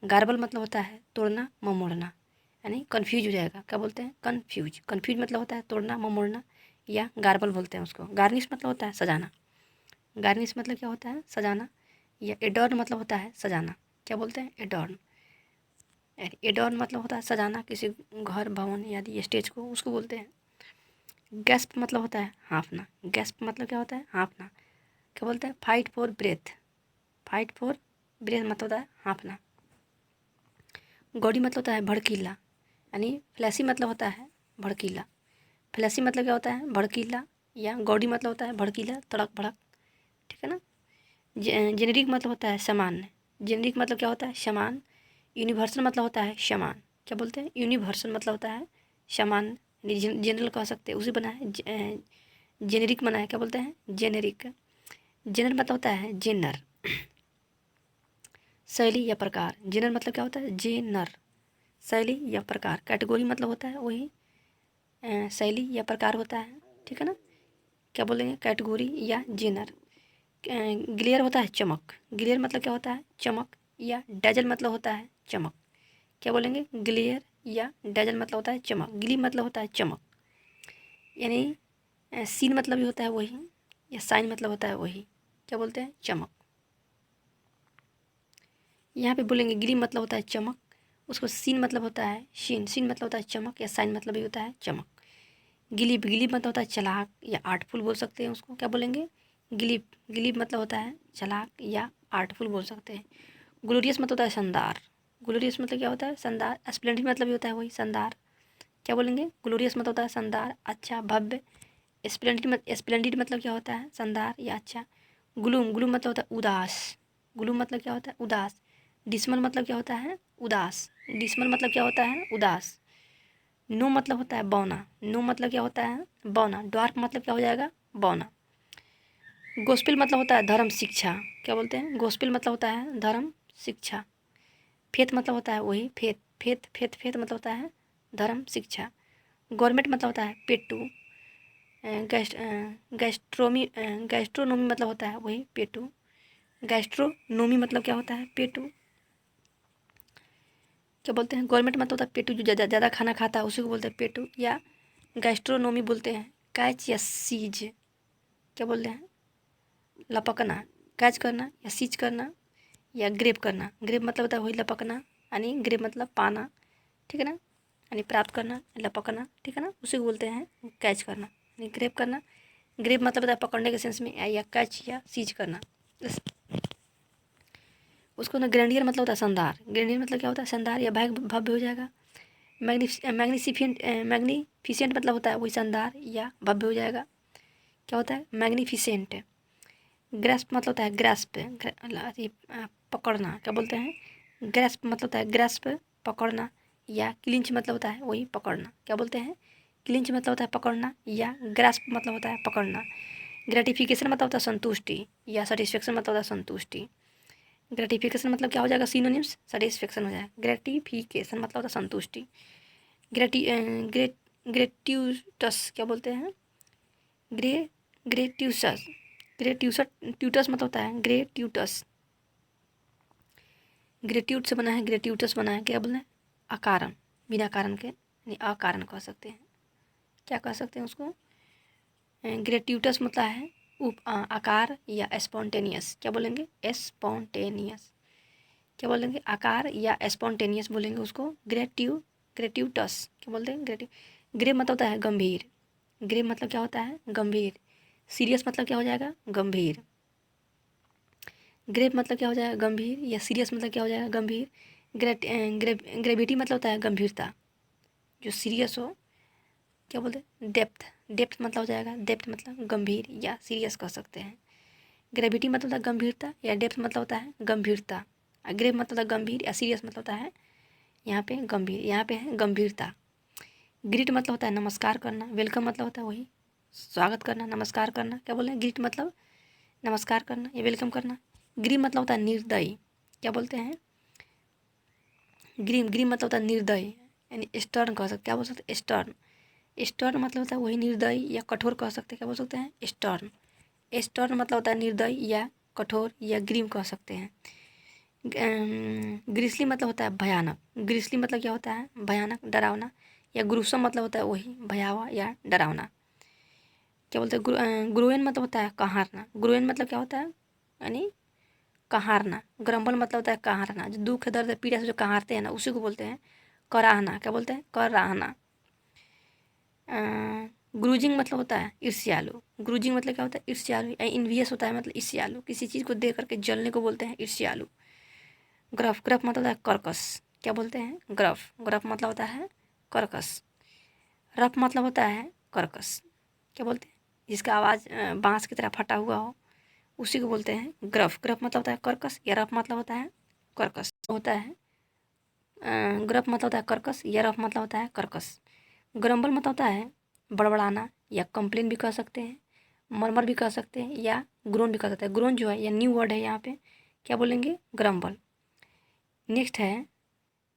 गार्बल मतलब होता है तोड़ना ममोड़ना, यानी कन्फ्यूज हो जाएगा, क्या बोलते हैं कन्फ्यूज। कन्फ्यूज मतलब होता है तोड़ना ममोड़ना या गार्बल बोलते हैं उसको। गार्निश मतलब होता है सजाना, गार्निश मतलब क्या होता है सजाना। या एडॉर्न मतलब होता है सजाना, क्या बोलते हैं एडॉर्न। एडॉर्न मतलब होता है सजाना किसी घर भवन आदि स्टेज को, उसको बोलते हैं। गैस्प मतलब होता है हाँफना, गैस्प मतलब क्या होता है हाँफना, क्या बोलते हैं fight for breath, fight for breath मतलब होता है हाँफना। गॉडी मतलब होता है भड़कीला, यानी फ्लैसी मतलब होता है भड़कीला। फ्लैसी मतलब क्या होता है भड़कीला, या गॉडी मतलब होता है भड़कीला तड़क भड़क, ठीक है ना। जेनेरिक मतलब होता है सामान्य, जेनेरिक मतलब क्या होता है समान। यूनिवर्सल मतलब होता है समान, क्या बोलते हैं यूनिवर्सल मतलब होता है समान, जनरल कह सकते हैं, उसी बना है जेनेरिक बना है, क्या बोलते हैं जेनेरिक। जेनर मतलब होता है जेनर, शैली या प्रकार। जेनर मतलब क्या होता है जेनर, शैली या प्रकार। कैटेगरी मतलब होता है वही शैली या प्रकार होता है, ठीक है ना। क्या बोलेंगे कैटेगरी या जेनर। ग्लेयर होता है चमक, ग्लेयर मतलब क्या होता है चमक, या डैजल मतलब होता है चमक, क्या बोलेंगे ग्लेयर या डैजल मतलब होता है चमक। ग्लीम मतलब होता है चमक, यानी सीन मतलब भी होता है वही, या साइन मतलब होता है वही, क्या बोलते हैं चमक। यहाँ पे बोलेंगे ग्लीम मतलब होता है चमक, उसको सीन मतलब होता है शीन, सीन मतलब होता है चमक, या साइन मतलब भी होता है चमक। गिलीप, गिलीप मतलब होता है चालाक या आर्टफुल बोल सकते हैं उसको, क्या बोलेंगे गिलीप, गिलीप मतलब होता है चालाक या आर्टफुल बोल सकते हैं। ग्लोरियस मतलब होता है शानदार, ग्लोरियस मतलब क्या होता है शानदार। स्प्लेंडिड मतलब भी होता है वही शानदार, क्या बोलेंगे ग्लोरियस मतलब होता है शानदार अच्छा भव्य। स्प्लेंडिड मतलब क्या होता है शानदार या अच्छा। ग्लूम, ग्लूम मतलब होता है उदास, ग्लूम मतलब क्या होता है उदास। डिसमल मतलब क्या होता है उदास, डिसमल मतलब क्या होता है उदास। नो मतलब होता है बौना, नो मतलब क्या होता है बौना। डार्क मतलब क्या हो जाएगा बौना। गोस्पिल मतलब होता है धर्म शिक्षा, क्या बोलते हैं गोस्पिल मतलब होता है धर्म शिक्षा। फेथ मतलब होता है वही फेथ, फेथ फेथ फेथ मतलब होता है धर्म शिक्षा। गवर्नमेंट मतलब होता है पेटू। गैस्ट्रोनोमी मतलब होता है वही पेटू। गैस्ट्रोनोमी मतलब क्या होता है पेटू, क्या बोलते हैं गवर्नमेंट मतलब होता है पेटू, जो ज़्यादा खाना खाता है उसी को बोलते हैं पेटू, या गैस्ट्रोनोमी बोलते हैं। कैच या सीज, क्या बोलते हैं लपकना, कैच करना या सीज करना, या ग्रेप करना। ग्रेप मतलब होता है वही लपकना, यानी ग्रेप मतलब पाना, ठीक है ना, यानी प्राप्त करना लपकना, ठीक है ना, उसी को बोलते हैं कैच करना, यानी ग्रेप करना। ग्रेप मतलब होता है पकड़ने के सेंस में, या कैच या सीज करना। उसको ना ग्रैंडियर मतलब होता है शानदार, ग्रैंडियर मतलब क्या होता है शानदार या भव्य हो जाएगा। मैग्निफिसेंट मतलब होता है वही शानदार या भव्य हो जाएगा, क्या होता है मैग्निफिसेंट। ग्रैस्प मतलब होता है ग्रैस्प, पकड़ना, क्या बोलते हैं ग्रैस्प मतलब होता है ग्रैस्प पकड़ना, या क्लिंच मतलब होता है वही पकड़ना, क्या बोलते हैं क्लिंच मतलब होता है पकड़ना, या ग्रैस्प मतलब होता है पकड़ना। ग्रेटिफिकेशन मतलब होता है संतुष्टि, या सेटिस्फेक्शन मतलब होता है संतुष्टि। ग्रेटिफिकेशन मतलब क्या हो जाएगा सिनोनिम्स सेटिस्फेक्शन हो जाएगा। ग्रेटिफिकेशन मतलब होता है संतुष्टि। ग्रेट्यूटस क्या बोलते हैं ग्रेट्यूसस, ग्रेट्यूटस मतलब होता है ग्रेट्यूटस, ग्रेट्यूट से बना है, ग्रेट्यूटस बना है, क्या बोलना है, अकारण, बिना कारण के, यानी अकारण कह सकते हैं। क्या कह सकते हैं उसको, ग्रेट्यूटस मतलब है आकार या स्पॉन्टेनियस, क्या बोलेंगे, स्पॉन्टेनियस, क्या बोलेंगे, आकार या स्पॉन्टेनियस बोलेंगे उसको, ग्रेट्यूटस क्या बोलते हैं, ग्रे मतलब होता है गंभीर, ग्रे मतलब क्या होता है, गंभीर, सीरियस मतलब क्या हो जाएगा, गंभीर, ग्रेव मतलब क्या हो जाएगा, गंभीर, या सीरियस मतलब क्या हो जाएगा, गंभीर, ग्रेविटी मतलब होता है गंभीरता, जो सीरियस हो, क्या बोलते हैं, डेप्थ मतलब हो जाएगा, डेप्थ मतलब गंभीर या सीरियस कह सकते हैं। ग्रेविटी मतलब होता है गंभीरता, या डेप्थ मतलब होता है गंभीरता, ग्रेव मतलब होता है गंभीर, या सीरियस मतलब होता है यहाँ पे गंभीर, यहाँ पे है गंभीरता। ग्रीट मतलब होता है नमस्कार करना, वेलकम मतलब होता है वही स्वागत करना, नमस्कार करना, क्या बोल रहे हैं, ग्रीट मतलब नमस्कार करना या वेलकम करना। ग्रीम मतलब होता है निर्दयी, क्या बोलते हैं, ग्रीम मतलब होता है निर्दयी, यानी स्टर्न कह सकते, क्या बोल सकते हैं, स्टर्न मतलब होता है वही निर्दयी या कठोर कह सकते हैं, क्या बोल सकते हैं, स्टर्न मतलब होता है निर्दयी या कठोर या ग्रीम कह सकते हैं। ग्रिसली मतलब होता है भयानक, ग्रिसली मतलब क्या होता है, भयानक, डरावना, या ग्रुसम मतलब होता है वही भयावह या डरावना। क्या बोलते हैं, ग्रोएन मतलब होता है कहारना, ग्रोएन मतलब क्या होता है, यानी कहारना। ग्रम्बल मतलब होता है कहारना, जो दुख दर्द पीड़ा से जो कहारते हैं ना, उसी को बोलते हैं कराहना, क्या बोलते हैं, कराहना। ग्रूजिंग मतलब होता है ईर्ष्यालु, ग्रूजिंग मतलब क्या होता है, ईर्ष्यालु, या इन्वियस होता है मतलब ईर्ष्यालु, किसी चीज़ को देख करके जलने को बोलते हैं ईर्ष्यालु। ग्रफ मतलब होता है कर्कश, क्या बोलते हैं, ग्रफ मतलब होता है कर्कश। रफ मतलब होता है कर्कश, क्या बोलते हैं, जिसका आवाज़ बांस की तरह फटा हुआ हो, उसी को बोलते हैं ग्रफ मतलब होता है कर्कश, या रफ मतलब होता है कर्कश होता है। ग्रफ मतलब होता है कर्कश, या रफ मतलब होता है कर्कश। ग्रम्बल मतलब होता है बड़बड़ाना, या कंप्लेन भी कह सकते हैं, मरमर भी कह सकते हैं, या ग्रोन भी कह सकते हैं। ग्रोन जो है या न्यू वर्ड है यहाँ पे, क्या बोलेंगे, ग्रम्बल। नेक्स्ट है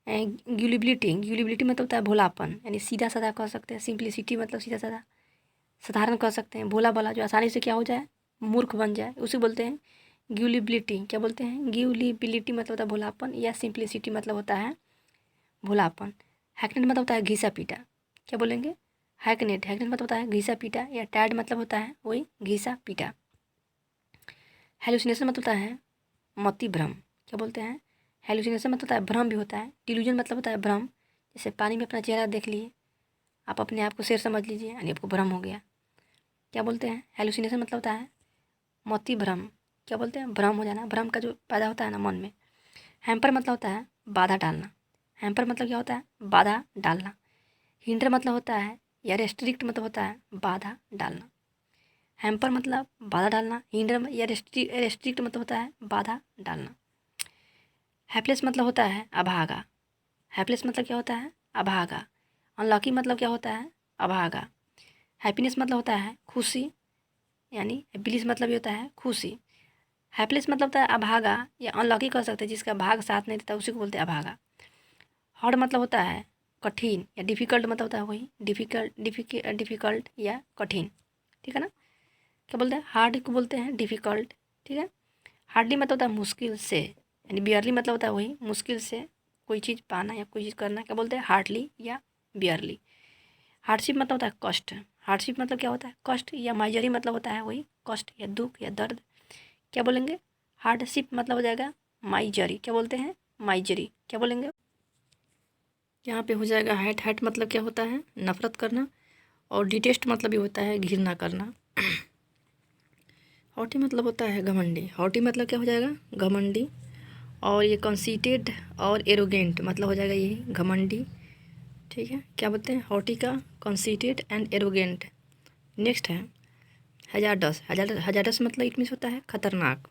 ग्यूलिबिलिटी मतलब होता है भोलापन, यानी सीधा साधा कह सकते हैं, सिंप्लिसिटी मतलब सीधा साधा, साधारण कह सकते हैं, भोला भाला जो आसानी से क्या हो जाए, मूर्ख बन जाए, उसे बोलते हैं ग्यूलिबिलिटी, क्या बोलते हैं, ग्यूलिबिलिटी मतलब होता है भोलापन, या सिंप्लिसिटी मतलब होता है भोलापन। हैकनेट मतलब होता है घिसा पीटा, क्या बोलेंगे, हैकनेट मतलब होता है घिसा पीटा, या टैड मतलब होता है वही घिसा पीटा। हेलुसिनेशन मतलब होता है मति भ्रम, क्या बोलते हैं, हेलुसिनेशन मतलब होता है भ्रम भी होता है। डिल्यूजन मतलब होता है भ्रम, जैसे पानी में अपना चेहरा देख लिए, आप अपने आप को शेर समझ लीजिए, यानी आपको भ्रम हो गया, क्या बोलते हैं, हेलुसिनेशन मतलब होता है मति भ्रम, क्या बोलते हैं, भ्रम हो जाना, भ्रम का जो पैदा होता है ना मन में। हैम्पर मतलब होता है बाधा डालना, हैम्पर मतलब क्या होता है, बाधा डालना। हिंडर मतलब होता है, या रेस्ट्रिक्ट मतलब होता है बाधा डालना। हैम्पर मतलब बाधा डालना, हिंडर या रेस्ट्रिक्ट मतलब होता है बाधा डालना। हेल्पलेस मतलब होता है अभागा, हेल्पलेस मतलब क्या होता है, अभागा। अनलकी मतलब क्या होता है, अभागा। हैप्पीनेस मतलब होता है खुशी, यानी ब्लिस मतलब ये होता है खुशी। हेल्पलेस मतलब होता है अभागा, या अनलकी कह सकते हैं, जिसका भाग साथ नहीं देता उसी को बोलते हैं अभागा। हार्ड मतलब होता है कठिन, या डिफ़िकल्ट मतलब होता है वही डिफ़िकल्ट या कठिन, ठीक है ना। क्या बोलते हैं, हार्ड को बोलते हैं डिफ़िकल्ट, ठीक है। हार्डली मतलब होता है मुश्किल से, यानी बियरली मतलब होता है वही मुश्किल से कोई चीज़ पाना या कोई चीज़ करना, क्या बोलते हैं, हार्डली या बियरली। हार्डशिप मतलब होता है कष्ट, हार्डशिप मतलब क्या होता है, कष्ट, या माइजरी मतलब होता है वही कष्ट या दुख या दर्द, क्या बोलेंगे, हार्डशिप मतलब हो जाएगा माइजरी, क्या बोलते हैं, माइजरी, क्या बोलेंगे। यहाँ पे हो जाएगा हैट मतलब क्या होता है, नफरत करना, और डिटेस्ट मतलब ये होता है घृणा करना। हॉटी मतलब होता है घमंडी, हॉटी मतलब क्या हो जाएगा, घमंडी। और ये कंसीटेड और एरोगेंट मतलब हो जाएगा यही घमंडी, ठीक है। क्या बोलते हैं, हॉटी का कंसीटेड एंड एरोगेंट। नेक्स्ट है हजारडस मतलब इट मीन्स होता है खतरनाक,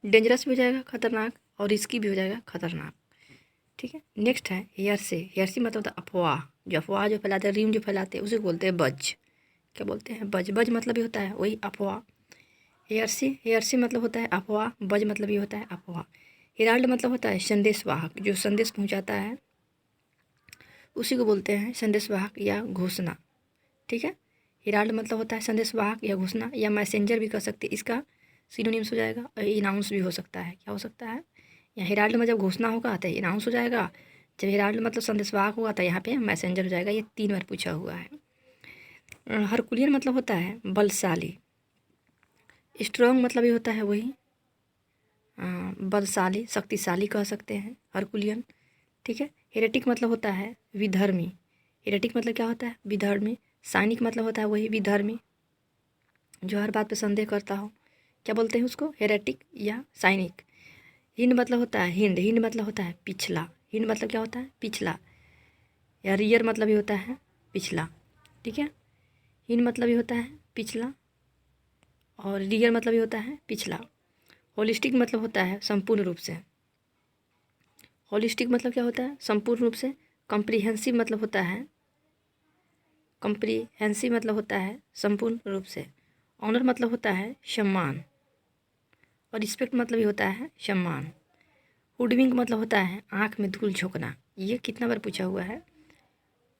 डेंजरस भी हो जाएगा खतरनाक, और रिस्की भी हो जाएगा खतरनाक, ठीक है। नेक्स्ट है हेयरसी मतलब होता है अफवाह, जो अफवाह जो फैलाते हैं, रीम जो फैलाते हैं, उसे बोलते हैं बज, क्या बोलते हैं, बज मतलब भी होता है वही अफवाह। हेयरसी मतलब होता है अफवाह, बज मतलब ये होता है अफवाह। हेराल्ड मतलब होता है संदेशवाहक, जो संदेश पहुंचाता है उसी को बोलते हैं संदेशवाहक या घोषणा, ठीक है। हेराल्ड मतलब होता है संदेशवाहक या घोषणा या मैसेंजर भी कह सकते हैं, इसका सिनोनिम्स हो जाएगा। और इनाउंस भी हो सकता है, क्या हो सकता है, या हेराल्ड में जब घोषणा होगा तो इनाउंस हो जाएगा, जब हेराल्ड मतलब संदेशवाहक होगा तो यहाँ पे मैसेंजर हो जाएगा। ये 3 बार पूछा हुआ है। हरकुलियन मतलब होता है बलशाली। स्ट्रॉन्ग मतलब ये होता है वही बलशाली, शक्तिशाली कह सकते हैं हरकुलियन, ठीक है। हेरेटिक मतलब होता है विधर्मी। हेरेटिक मतलब क्या होता है, विधर्मी। साइनिक मतलब होता है वही विधर्मी, जो हर बात पे संदेह करता हो, क्या बोलते हैं उसको, हेरेटिक या साइनिक। हिंद मतलब होता है हिंद, हिंद मतलब होता है पिछला। हिंद मतलब क्या होता है, पिछला। या रियर मतलब ये होता है पिछला, ठीक है। हिंद मतलब ये होता है पिछला और रियर मतलब ये होता है पिछला। होलिस्टिक मतलब होता है संपूर्ण रूप से। होलिस्टिक मतलब क्या होता है, संपूर्ण रूप से। कॉम्प्रिहेंसिव मतलब होता है, कॉम्प्रिहेंसिव मतलब होता है संपूर्ण रूप से। ऑनर मतलब होता है सम्मान और रिस्पेक्ट मतलब ये होता है सम्मान। हुडविंक मतलब होता है आँख में धूल झोंकना। ये कितना बार पूछा हुआ है।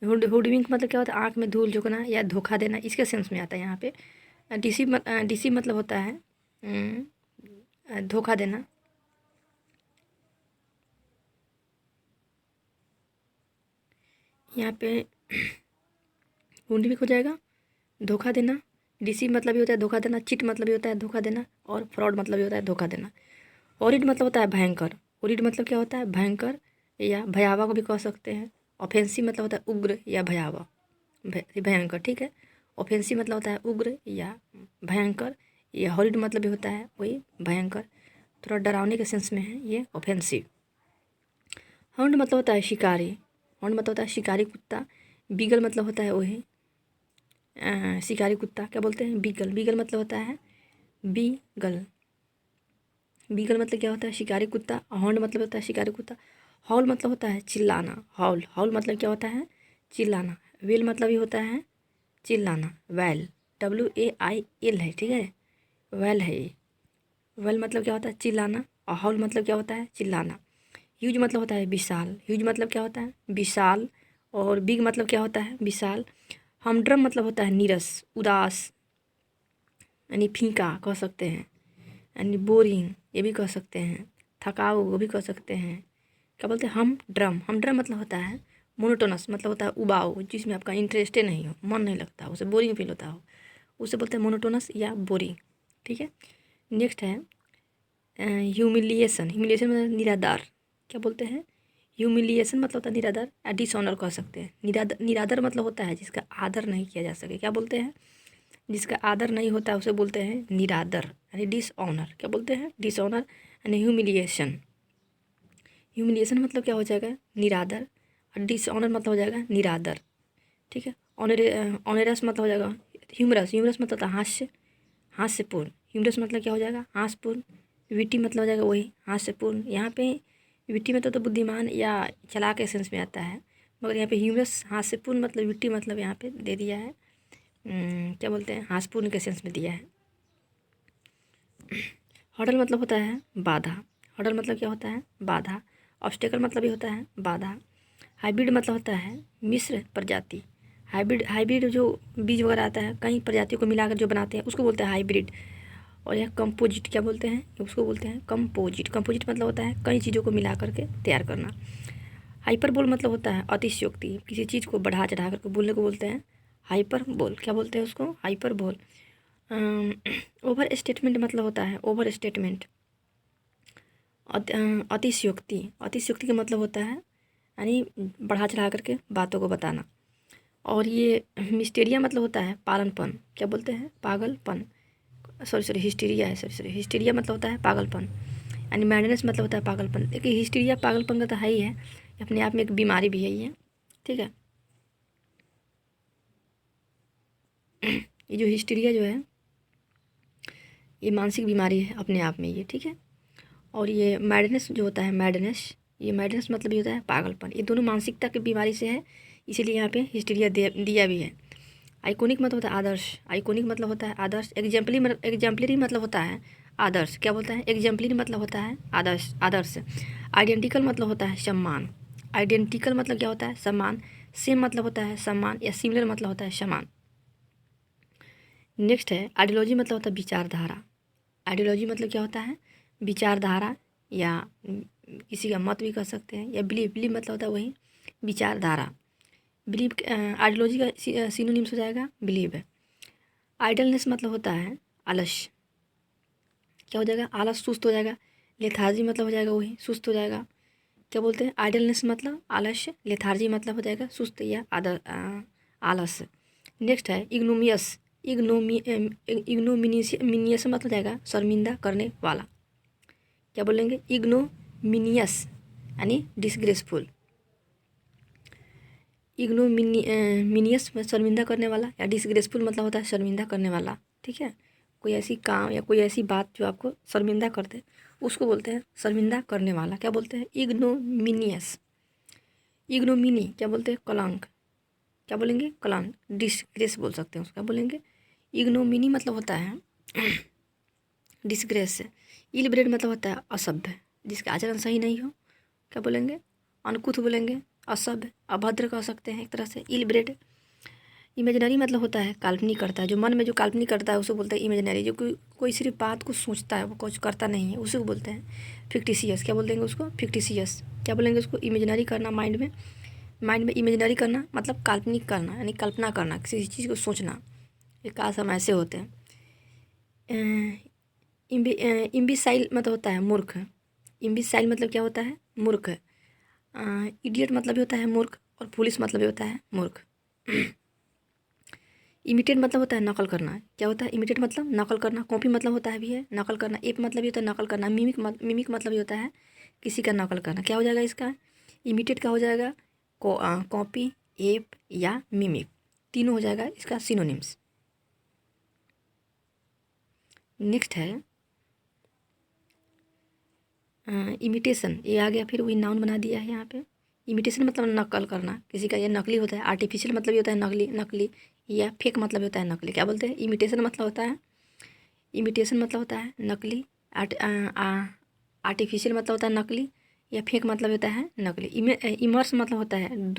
हुडविंक मतलब क्या होता है, आँख में धूल झोंकना या धोखा देना, इसके सेंस में आता है यहाँ पे। डिसी मतलब होता है धोखा देना। यहाँ पे हुडविंक हो जाएगा धोखा देना। डिसी मतलब ये होता है धोखा देना। चिट मतलब ये होता है धोखा देना और फ्रॉड मतलब ये होता है धोखा देना। हॉरिड मतलब होता है भयंकर। हॉरिड मतलब क्या होता है, भयंकर या भयावह को भी कह सकते हैं। ऑफेंसिव मतलब होता है उग्र या भयावह, भयंकर, ठीक है। ऑफेंसिव मतलब होता है उग्र या भयंकर। ये हॉरिड मतलब भी होता है वही भयंकर, थोड़ा डरावने के सेंस में है ये ऑफेंसिव। हाउंड मतलब होता है शिकारी। हाउंड मतलब होता है शिकारी कुत्ता। बीगल मतलब होता है वही शिकारी कुत्ता, क्या बोलते हैं, बीगल। बीगल मतलब होता है बीगल। बीगल मतलब क्या होता है, शिकारी कुत्ता। हॉर्न मतलब होता है शिकारी कुत्ता। हॉल मतलब होता है चिल्लाना। हॉल, हॉल मतलब क्या होता है, चिल्लाना। वेल मतलब ये होता है चिल्लाना। वैल, WAIL है, ठीक है, वैल है ये। वेल मतलब क्या होता है, चिल्लाना। और हॉल मतलब क्या होता है, चिल्लाना। ह्यूज मतलब होता है विशाल। ह्यूज मतलब क्या होता है, विशाल। और बिग मतलब क्या होता है, विशाल। हमड्रम मतलब होता है नीरस, उदास, यानी फीका कह सकते हैं। यानी बोरिंग ये भी कह सकते हैं। थकाऊ वो भी कह सकते हैं। क्या बोलते हैं, हम ड्रम। हम ड्रम मतलब होता है मोनोटोनस, मतलब होता है उबाऊ, जिसमें आपका इंटरेस्ट नहीं हो, मन नहीं लगता, उसे बोरिंग फील होता हो, उसे बोलते हैं मोनोटोनस या बोरिंग, ठीक है। नेक्स्ट है ह्यूमिलिएशन। ह्यूमिलिएशन मतलब निरादार, क्या बोलते हैं, ह्यूमिलिएशन मतलब होता है निरादर या डिसऑनर कह सकते हैं। निरादर मतलब होता है जिसका आदर नहीं किया जा सके, क्या बोलते हैं, जिसका आदर नहीं होता उसे बोलते हैं निरादर यानी डिसऑनर, क्या बोलते हैं, डिसऑनर यानी ह्यूमिलिएशन। ह्यूमिलिएशन मतलब क्या हो जाएगा, निरादर। और डिसऑनर मतलब हो जाएगा निरादर, ठीक है। ऑनरस मतलब हो जाएगा ह्यूमरस। ह्यूमरस मतलब होता है हास्य, हास्यपूर्ण। ह्यूमरस मतलब क्या हो जाएगा, हास्यपूर्ण। विटी मतलब हो जाएगा वही हास्यपूर्ण। यहाँ पे विटी मतलब तो बुद्धिमान या चालाक के सेंस में आता है, मगर यहाँ पे ह्यूमरस हास्यपूर्ण मतलब विटी मतलब यहाँ पे दे दिया है क्या बोलते हैं, हास्यपूर्ण के सेंस में दिया है। हर्डल मतलब होता है बाधा। हर्डल मतलब क्या होता है, बाधा। ऑब्स्टेकल मतलब ये होता है बाधा। हाइब्रिड मतलब होता है मिश्र प्रजाति। हाइब्रिड, हाइब्रिड जो बीज वगैरह आता है कई प्रजातियों को मिलाकर जो बनाते हैं उसको बोलते हैं हाइब्रिड। और यह कंपोजिट, क्या बोलते हैं, उसको बोलते हैं कंपोजिट। कंपोजिट मतलब होता है कई चीज़ों को मिला करके तैयार करना। हाइपरबोल मतलब होता है अतिशयोक्ति, किसी चीज़ को बढ़ा चढ़ा करके बोलने को बोलते हैं हाइपरबोल, क्या बोलते हैं उसको, हाइपरबोल। ओवर स्टेटमेंट मतलब होता है ओवर स्टेटमेंट, अतिशयोक्ति। अतिशयोक्ति का मतलब होता है यानी बढ़ा चढ़ा करके बातों को बताना। और ये मिस्टेरिया मतलब होता है पागलपन, क्या बोलते हैं, पागलपन। सॉरी हिस्टीरिया है, सॉरी हिस्टीरिया मतलब होता है पागलपन, यानी मैडनेस मतलब होता है पागलपन। देखिए हिस्टीरिया पागलपन का तो है ही है, अपने आप में एक बीमारी भी है ये, ठीक है। ये जो हिस्टीरिया जो है ये मानसिक बीमारी है अपने आप में ये, ठीक है। और ये मैडनेस जो होता है, मैडनेस, ये मैडनेस मतलब ये होता है पागलपन। ये दोनों मानसिकता की बीमारी से है, इसीलिए यहाँ पे हिस्टीरिया दिया भी है। आइकोनिक मतलब होता है आदर्श। आइकोनिक मतलब होता है आदर्श। एग्जाम्पलरी मतलब होता है आदर्श, क्या बोलता है, एग्जाम्पलरी मतलब होता है आदर्श, आदर्श। आइडेंटिकल मतलब होता है सम्मान। आइडेंटिकल मतलब क्या होता है, सम्मान। सेम मतलब होता है सम्मान या सिमिलर मतलब होता है समान। नेक्स्ट है आइडियोलॉजी मतलब होता है विचारधारा। आइडियोलॉजी मतलब क्या होता है? विचारधारा, या किसी का मत भी कह सकते हैं, या बिलीव। बिलीव मतलब होता है वही विचारधारा। बिलीव आइडियोलॉजी का सिनोनिम्स हो जाएगा बिलीव। आइडलनेस मतलब होता है आलस्य। क्या हो जाएगा? आलस, सुस्त हो जाएगा। लेथार्जी मतलब हो जाएगा वही सुस्त हो जाएगा। क्या बोलते हैं? आइडलनेस मतलब आलस्य, लेथार्जी मतलब हो जाएगा सुस्त या आलस। नेक्स्ट है इग्नोमियस। इग्नोमिनियस मतलब हो जाएगा शर्मिंदा करने वाला। क्या बोलेंगे? इग्नोमिनियस यानी डिसग्रेसफुल। मिनियस में शर्मिंदा करने वाला, या डिसग्रेसफुल मतलब होता है शर्मिंदा करने वाला। ठीक है, कोई ऐसी काम या कोई ऐसी बात जो आपको शर्मिंदा कर दे उसको बोलते हैं शर्मिंदा करने वाला। क्या बोलते हैं? इग्नोमिनियस। इग्नोमिनी क्या बोलते हैं? कलंक। क्या बोलेंगे? कलंक। डिसग्रेस बोल सकते हैं उसका। क्या बोलेंगे? इग्नोमिनी मतलब होता है डिसग्रेस। इल ब्रेड मतलब होता है असभ्य, जिसका आचरण सही नहीं हो। क्या बोलेंगे? अनकुथ बोलेंगे, असभ्य, अभद्र कह सकते हैं एक तरह से। Ill bred. इमेजिनरी मतलब होता है काल्पनिक करता है, जो मन में जो काल्पनिक करता है उसे बोलते हैं इमेजिनरी। जो कोई सिर्फ बात को सोचता है, वो कुछ करता नहीं है, उसे बोलते हैं फिक्टिशियस। क्या बोलेंगे उसको? फिक्टिशियस। क्या बोलेंगे उसको? इमेजिनरी करना माइंड में। माइंड में इमेजिनरी करना मतलब काल्पनिक करना, यानी कल्पना करना, किसी चीज़ को सोचना। ये काश हम ऐसे होते हैं। इम्बिसाइल मतलब होता है मूर्ख। इम्बिसाइल मतलब क्या होता है? मूर्ख। इडियट मतलब भी होता है मूर्ख, और पुलिस मतलब भी होता है मूर्ख। इमिटेट मतलब होता है नकल करना। क्या होता है? इमिटेट मतलब नकल करना। कॉपी मतलब होता है भी है नकल करना। एप मतलब भी होता है नकल करना। मिमिक मतलब भी होता है किसी का नकल करना। क्या हो जाएगा इसका? इमिटेट का हो जाएगा कॉपी, एप या मिमिक, तीनों हो जाएगा इसका सिनोनिम्स। नेक्स्ट है इमिटेशन। ये आ गया, फिर वही नाउन बना दिया है यहाँ पे। इमिटेशन मतलब नकल करना किसी का, ये नकली होता है। आर्टिफिशियल मतलब भी होता है नकली, या फेक मतलब भी होता है नकली। क्या बोलते हैं? इमिटेशन मतलब होता है नकली। आर्टिफिशियल मतलब होता है नकली, या फेक मतलब होता है नकली। इमर्स मतलब होता है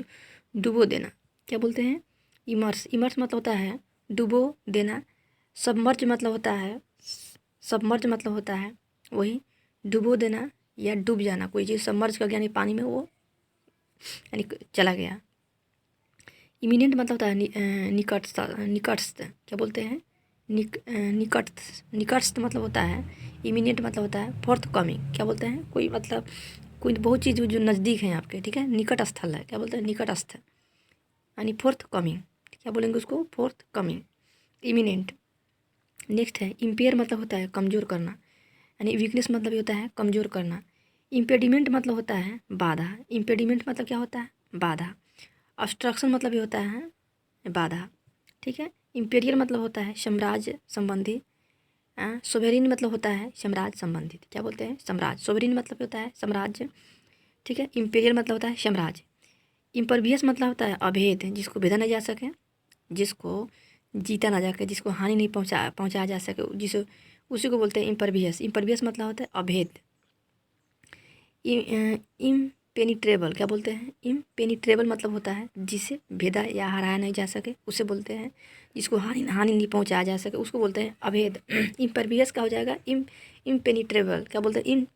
डुबो देना। क्या बोलते हैं? इमर्स मतलब होता है डुबो देना। सबमर्ज मतलब होता है वही डुबो देना या डूब जाना। कोई चीज़ सबमर्ज कर गया यानी पानी में वो यानी चला गया। इमिनेंट मतलब होता है निकटस्थ। क्या बोलते हैं? निकटस्थ मतलब होता है। इमिनेंट मतलब होता है फोर्थ कमिंग। क्या बोलते हैं? कोई मतलब कोई बहुत चीज़ जो नज़दीक है आपके, ठीक है, निकट स्थल है। क्या बोलते हैं? निकटस्थ यानी फोर्थ कमिंग। क्या बोलेंगे उसको? Forthcoming, imminent. नेक्स्ट है इम्पेयर मतलब होता है कमज़ोर करना, यानी वीकनेस मतलब भी होता है कमज़ोर करना। इम्पेडिमेंट मतलब होता है बाधा। इम्पेडिमेंट मतलब क्या होता है? बाधा। ऑब्स्ट्रक्शन मतलब भी होता है बाधा। ठीक है। इम्पेरियल मतलब होता है साम्राज्य संबंधी। सोवेरिन मतलब होता है साम्राज्य संबंधित। क्या बोलते हैं? साम्राज्य। सोवेरिन मतलब होता है साम्राज्य। ठीक है। इम्पेरियल मतलब होता है साम्राज्य। इम्परवियस मतलब होता है अभेद, जिसको भेदा नहीं जा सके, जिसको जीता ना जाके, जिसको हानि नहीं पहुँचाया जा सके, जिसे उसी को बोलते हैं इम्परवियस। इम्परवियस मतलब होता है अभेद। इम्पेनिट्रेबल। क्या बोलते हैं? इम्पेनिट्रेबल मतलब होता है जिसे भेदा या हराया नहीं जा सके, उसे बोलते हैं। जिसको हानि नहीं पहुंचाया जा सके उसको बोलते हैं अभेद। इम्परवियस का हो जाएगा इम्पेनिट्रेबल। क्या बोलते हैं?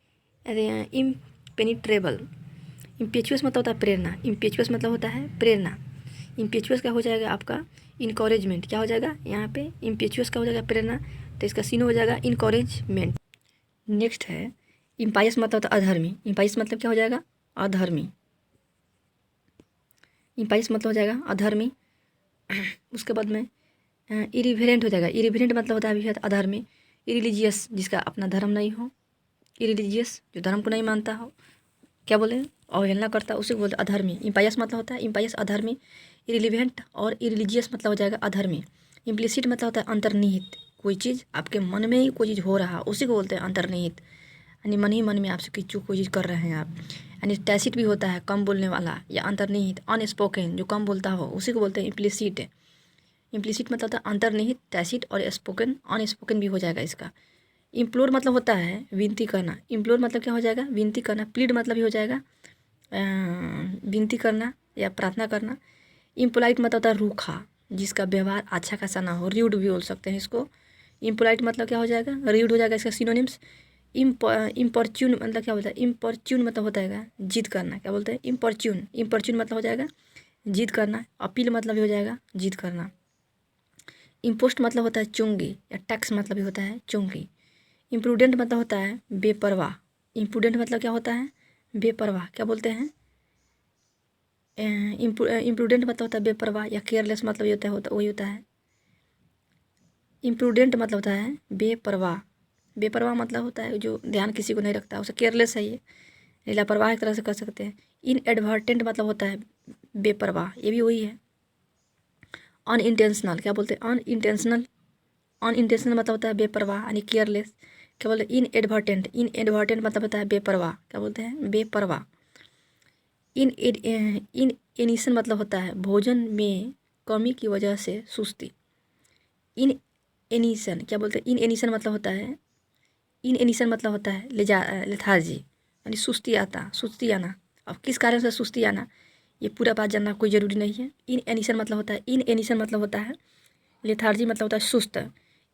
इम्पेनिट्रेबल। इम्पेचुअस मतलब होता है प्रेरणा। इम्पेचुअस मतलब होता है प्रेरणा। इम्पेचुअस का हो जाएगा आपका इनकरेजमेंट। क्या हो जाएगा यहाँ पे? इम्पेचुअस का हो जाएगा प्रेरणा, तो इसका सीनो हो जाएगा इनकरेजमेंट। नेक्स्ट है इम्पायस मतलब होता है अधर्मी। इम्पायस मतलब क्या हो जाएगा? अधर्मी। इम्पायस मतलब हो जाएगा अधर्मी। उसके बाद में इरिवेरेंट हो जाएगा। इरिवेरेंट मतलब होता है अधर्मी। इरिलीजियस, जिसका अपना धर्म नहीं हो। इरिलीजियस, जो धर्म को नहीं मानता हो। क्या बोले? अवहेलना करता है, उसे बोलते अधर्मी। इम्पायस मतलब होता है इम्पायस अधर्मी। इरिलीवेंट और इरिलीजियस मतलब हो जाएगा अधर्मी। इम्प्लिसिट मतलब होता है अंतर्निहित। कोई चीज़ आपके मन में ही कोई चीज़ हो रहा, उसी को बोलते हैं अंतर्निहित, यानी मन ही मन में आपसे कोई चीज़ कर रहे हैं आप। यानी टैसिट भी होता है कम बोलने वाला, या अंतर्निहित अनस्पोकन, जो कम बोलता हो, उसी को बोलते हैं इम्प्लिसिट। इम्प्लिसिट मतलब होता है अंतर्निहित, टैसिट और स्पोकन, अनस्पोकन भी हो जाएगा इसका। इम्प्लोर मतलब होता है विनती करना। इम्प्लोर मतलब क्या हो जाएगा? विनती करना। प्लीड मतलब भी हो जाएगा विनती करना या प्रार्थना करना। इम्पोलाइट मतलब होता है रूखा। जिसका व्यवहार अच्छा खासा ना हो, र्यूड भी बोल सकते हैं इसको। इम्पोलाइट मतलब क्या हो जाएगा, र्यूड हो जाएगा। इसका सिनोनिम्स इम्पॉर्च्यून मतलब क्या होता है, इम्पॉर्च्यून मतलब होता है जिद करना, क्या बोलते हैं, इम्पॉर्च्यून। इम्पॉर्च्यून मतलब हो जाएगा जिद करना। अपील मतलब भी हो जाएगा जिद करना। इम्पोस्ट मतलब होता है चुंगी, या टैक्स मतलब भी होता है चुंगी। इम्प्रूडेंट मतलब होता है बेपरवाह। इम्प्रूडेंट मतलब क्या होता है, बेपरवाह, क्या बोलते हैं, इम्प्रूडेंट मतलब होता है बेपरवाह, या केयरलेस मतलब ये होता वही होता है। इम्प्रूडेंट मतलब होता है बेपरवाह। बेपरवाह मतलब होता है जो ध्यान किसी को नहीं रखता, उसे केयरलेस है ये, लापरवाह एक तरह से कर सकते हैं। इनएडवर्टेंट मतलब होता है बेपरवाह, ये भी वही है। अनइंटेंशनल क्या बोलते हैं, अनइंटेंशनल। अनइंटेंशनल मतलब होता है बेपरवाह यानी केयरलेस। क्या बोलते हैं, इनएडवर्टेंट। इनएडवर्टेंट मतलब होता है बेपरवाह, क्या बोलते हैं, बेपरवाह। इन एनिशन मतलब होता है भोजन में कमी की वजह से सुस्ती। इन एनिशन क्या बोलते हैं, इन एनिशन मतलब होता है, इन एनिशन मतलब होता है लेथार्जी यानी सुस्ती आना। अब किस कारण से सुस्ती आना, ये पूरा बात जानना कोई ज़रूरी नहीं है। इन एनिशन मतलब होता है, इन एनिशन मतलब होता है लेथार्जी मतलब होता है सुस्त।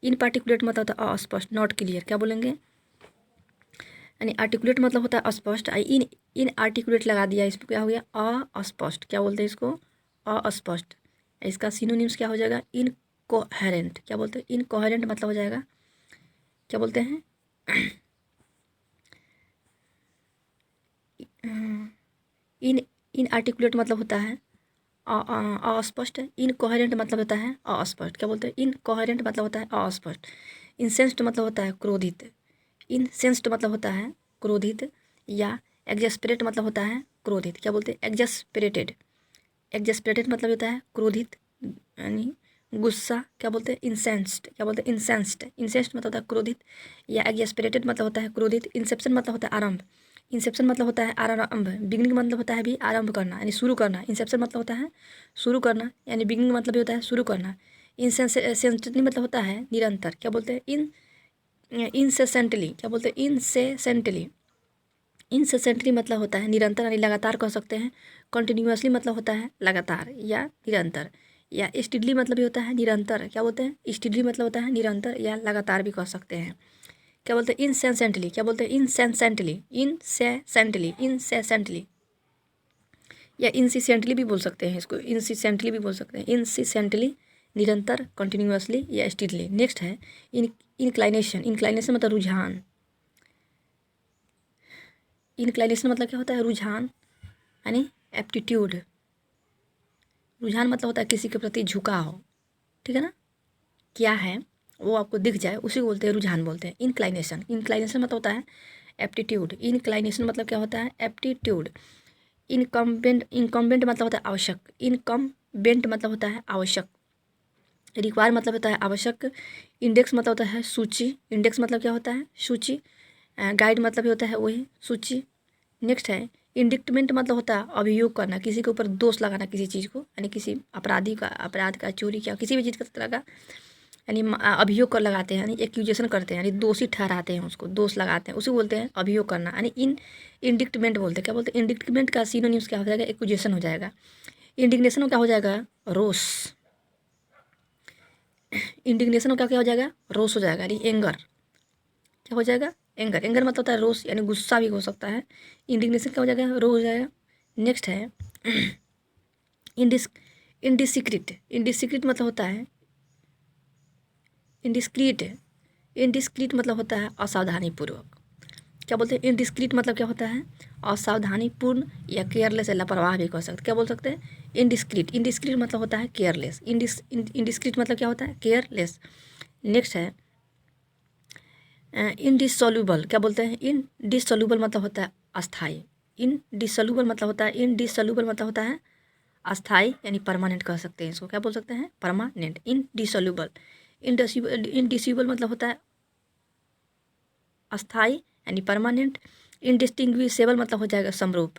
इन पार्टिकुलेट मतलब होता है अस्पष्ट, नॉट क्लियर, क्या बोलेंगे, यानी आर्टिकुलेट मतलब होता है अस्पष्ट। इन इन आर्टिकुलेट लगा दिया, इसमें क्या हो गया, अस्पष्ट, क्या बोलते हैं इसको, अस्पष्ट। इसका सिनोनिम्स क्या हो जाएगा, इनकोहेरेंट, क्या बोलते हैं, इनकोहेरेंट मतलब हो जाएगा, क्या बोलते हैं, इन इन आर्टिकुलेट मतलब होता है अस्पष्ट। इनकोहेरेंट मतलब होता है अस्पष्ट, क्या बोलते हैं, इनकोहेरेंट मतलब होता है अस्पष्ट। इंसेंस्ड मतलब होता है क्रोधित। इनसेंस्ड मतलब होता है क्रोधित, या एग्जेस्परेट मतलब होता है क्रोधित, क्या बोलते हैं, एग्जेस्परेटेड। एग्जेस्परेटेड मतलब होता है क्रोधित यानी गुस्सा, क्या बोलते हैं, इंसेंस्ड, क्या बोलते हैं, इंसेंस्ड। इंसेंस्ड मतलब होता है क्रोधित, या एग्जेस्परेटेड मतलब होता है क्रोधित। इंसेप्शन मतलब होता है आरंभ। इंसेप्शन मतलब होता है आरंभ। बिगिनिंग मतलब होता है भी आरंभ करना यानी शुरू करना। इंसेप्शन मतलब होता है शुरू करना, यानी बिगिनिंग मतलब भी होता है शुरू करना। इंसेंसिटिव मतलब होता है निरंतर, क्या बोलते हैं, इनसेसेंटली, क्या बोलते हैं, इनसेसेंटली। इनसेसेंटली मतलब होता है निरंतर यानी लगातार कह सकते हैं। कंटिन्यूअसली मतलब होता है लगातार या निरंतर, या स्टिडली मतलब भी होता है निरंतर, क्या बोलते हैं, स्टिडली मतलब होता है निरंतर या लगातार भी कह सकते हैं। क्या बोलते हैं, इनसेंसेंटली, क्या बोलते हैं, इनसेंसेंटली, इनसेसेंटली, या इंसिसेंटली भी बोल सकते हैं इसको, इंसिसेंटली भी बोल सकते हैं, इंसिसेंटली निरंतर, कंटिन्यूअसली या स्टिडली। नेक्स्ट है इनक्लाइनेशन। इनक्लाइनेशन मतलब रुझान। इनक्लाइनेशन मतलब क्या होता है, रुझान यानी एप्टीट्यूड। रुझान मतलब होता है किसी के प्रति झुकाव, ठीक है ना, क्या है वो आपको दिख जाए उसी को बोलते हैं रुझान बोलते हैं। इनक्लाइनेशन, इनक्लाइनेशन मतलब होता है एप्टीट्यूड। इनक्लाइनेशन मतलब क्या होता है, एप्टीट्यूड। इनकम्बेंट मतलब होता है आवश्यक। इनकम्बेंट मतलब होता है आवश्यक। रिक्वायर मतलब होता है आवश्यक। इंडेक्स मतलब होता है सूची। इंडेक्स मतलब क्या होता है, सूची। गाइड मतलब भी होता है वही सूची। नेक्स्ट है इंडिक्टमेंट मतलब होता है अभियोग करना, किसी के ऊपर दोष लगाना किसी चीज़ को, यानी किसी अपराध का, चोरी का, किसी भी चीज़ का तरह का, यानी अभियोग कर लगाते हैं, यानी एक्यूजेशन करते हैं, यानी दोषी ठहराते हैं उसको, दोष लगाते हैं, उसे बोलते हैं अभियोग करना, यानी इंडिक्टमेंट बोलते हैं। क्या बोलते हैं, इंडिक्टमेंट का सिनोनिम्स क्या हो जाएगा, एक्यूजेशन हो जाएगा। इंडिग्नेशन क्या हो जाएगा, रोष। इंडिग्नेशन का क्या हो जाएगा, रोष हो जाएगा, यानी एंगर, क्या हो जाएगा, एंगर। एंगर मतलब होता है रोष यानी गुस्सा भी हो सकता है। इंडिग्नेशन क्या हो जाएगा, रोष हो जाएगा। नेक्स्ट है इंडिस्क्रीट। इंडिस्क्रीट मतलब होता है इंडिस्क्रीट। इंडिस्क्रीट मतलब होता है असावधानीपूर्वक, क्या बोलते हैं, इंडिस्क्रीट मतलब क्या होता है, असावधानीपूर्ण या केयरलेस या लापरवाह भी कह सकते, क्या बोल सकते हैं, इंडिस्क्रीट। इंडिस्क्रीट मतलब होता है केयरलेस। इंडिस्क्रीट मतलब क्या होता है, केयरलेस। नेक्स्ट है इनडिसोल्यूबल, क्या बोलते हैं, इनडिसोल्यूबल मतलब होता है अस्थाई। इनडिसोल्यूबल मतलब होता है, इनडिसोल्यूबल मतलब होता है अस्थाई यानी परमानेंट कह सकते हैं इसको, क्या बोल सकते हैं, परमानेंट। इनडिसोल्यूबल। इनडिसोल्यूबल मतलब होता है अस्थाई यानी परमानेंट। इनडिस्टिंग्विशेबल मतलब हो जाएगा समरूप।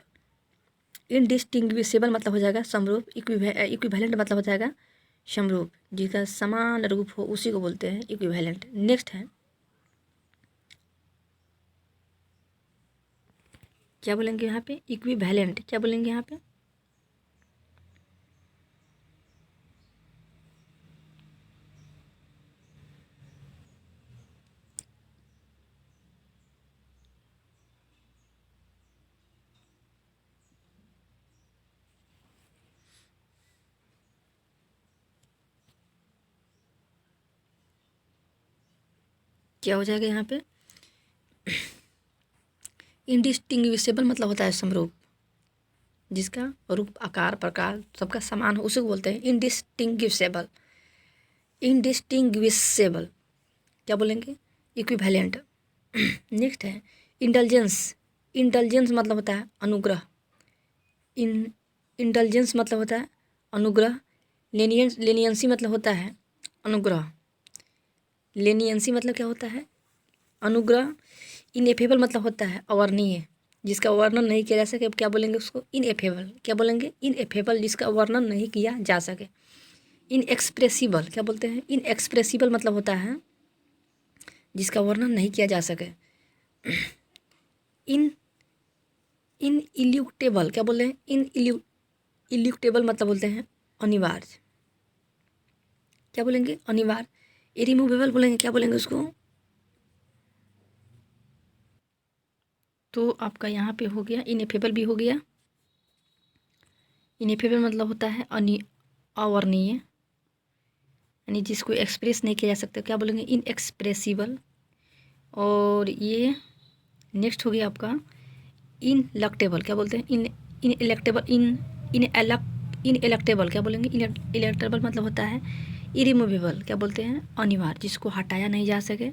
इनडिस्टिंग्विशेबल मतलब हो जाएगा समरूप। इक्विवेलेंट मतलब हो जाएगा समरूप, जिसका समान रूप हो उसी को बोलते हैं इक्विवेलेंट। नेक्स्ट है क्या बोलेंगे यहाँ पे, इक्विवेलेंट, क्या बोलेंगे यहाँ पे, क्या हो जाएगा यहाँ पे, इंडिस्टिंग्विशेबल मतलब होता है समरूप, जिसका रूप आकार प्रकार सबका समान हो उसे बोलते हैं इंडिस्टिंग्विशेबल। इंडिस्टिंग्विशेबल क्या बोलेंगे, इक्विवेलेंट। नेक्स्ट है इंडल्जेंस। इंडल्जेंस मतलब होता है अनुग्रह। इंडल्जेंस मतलब होता है अनुग्रह। लेनियंसी मतलब होता है अनुग्रह। लेनियंसी मतलब क्या होता है, अनुग्रह। इनएफेबल मतलब होता है अवर्णनीय, जिसका वर्णन नहीं किया जा सके, क्या बोलेंगे उसको, इनएफेबल। क्या बोलेंगे, इनएफेबल, जिसका वर्णन नहीं किया जा सके। इनएक्सप्रेसिबल क्या बोलते हैं, इनएक्सप्रेसिबल मतलब होता है जिसका वर्णन नहीं किया जा सके। इन इनइल्यूक्टेबल क्या बोलते हैं, इल्यूक्टेबल मतलब बोलते हैं अनिवार्य। क्या बोलेंगे, अनिवार्य। इरिमूवेबल बोलेंगे, क्या बोलेंगे उसको। तो आपका यहाँ पे हो गया, इनएफेबल भी हो गया। इनएफेबल मतलब होता है अवर्णनीय, यानी जिसको एक्सप्रेस नहीं किया जा सकता, क्या बोलेंगे, इनएक्सप्रेसिबल। और ये नेक्स्ट हो गया आपका इनलक्टेबल। क्या बोलते हैं, इन इलेक्टेबल। इन इलेक्टेबल क्या बोलेंगे, इलेक्टेबल मतलब होता है इरिमूवेबल। क्या बोलते हैं, अनिवार्य, जिसको हटाया नहीं जा सके।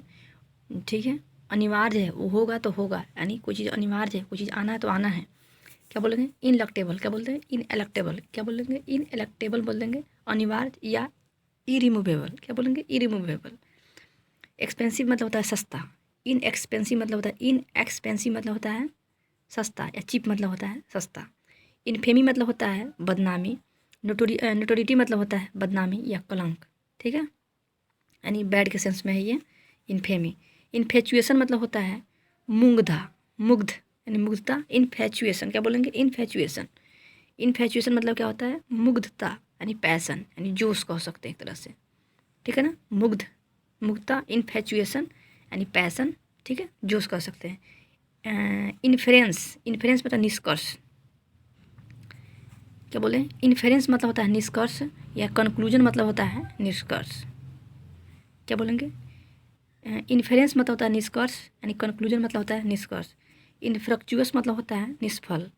ठीक है, अनिवार्य है, वो होगा तो होगा, यानी कोई चीज़ अनिवार्य है, कोई चीज़ आना है तो आना है। क्या बोलेंगे, इनलक्टेबल। क्या बोलते हैं, इन इलेक्टेबल। क्या बोलेंगे, इन इलेक्टेबल बोल देंगे अनिवार्य या इरिमूवेबल। क्या बोलेंगे, इरिमूवेबल। एक्सपेंसिव मतलब होता है सस्ता। इनएक्सपेंसिव मतलब होता है, इनएक्सपेंसिव मतलब होता है सस्ता, या चीप मतलब होता है सस्ता। इनफेमी मतलब होता है बदनामी। नोटोरिटी मतलब होता है बदनामी या कलंक। ठीक है, यानी बैड के सेंस में है ये इनफेमी। इन्फेचुएशन मतलब होता है मुग्धा, मुग्ध यानी मुग्धता। इन्फेचुएशन क्या बोलेंगे, इन्फेचुएशन। इन्फेचुएशन मतलब क्या होता है, मुग्धता यानी पैसन, यानी जोश कह सकते हैं एक तरह से। ठीक है ना, मुग्धता, इन्फेचुएशन यानी पैसन। ठीक है, जोश कह सकते हैं। इन्फ्रेंस, इन्फ्रेंस मतलब निष्कर्ष। क्या बोले, इन्फ्रेंस मतलब होता है निष्कर्ष, या कंक्लूजन मतलब होता है निष्कर्ष। क्या बोलेंगे, इन्फ्रेंस मतलब होता है निष्कर्ष, यानी कंक्लूजन मतलब होता है निष्कर्ष। इनफ्रक्चुअस मतलब होता है निष्फल।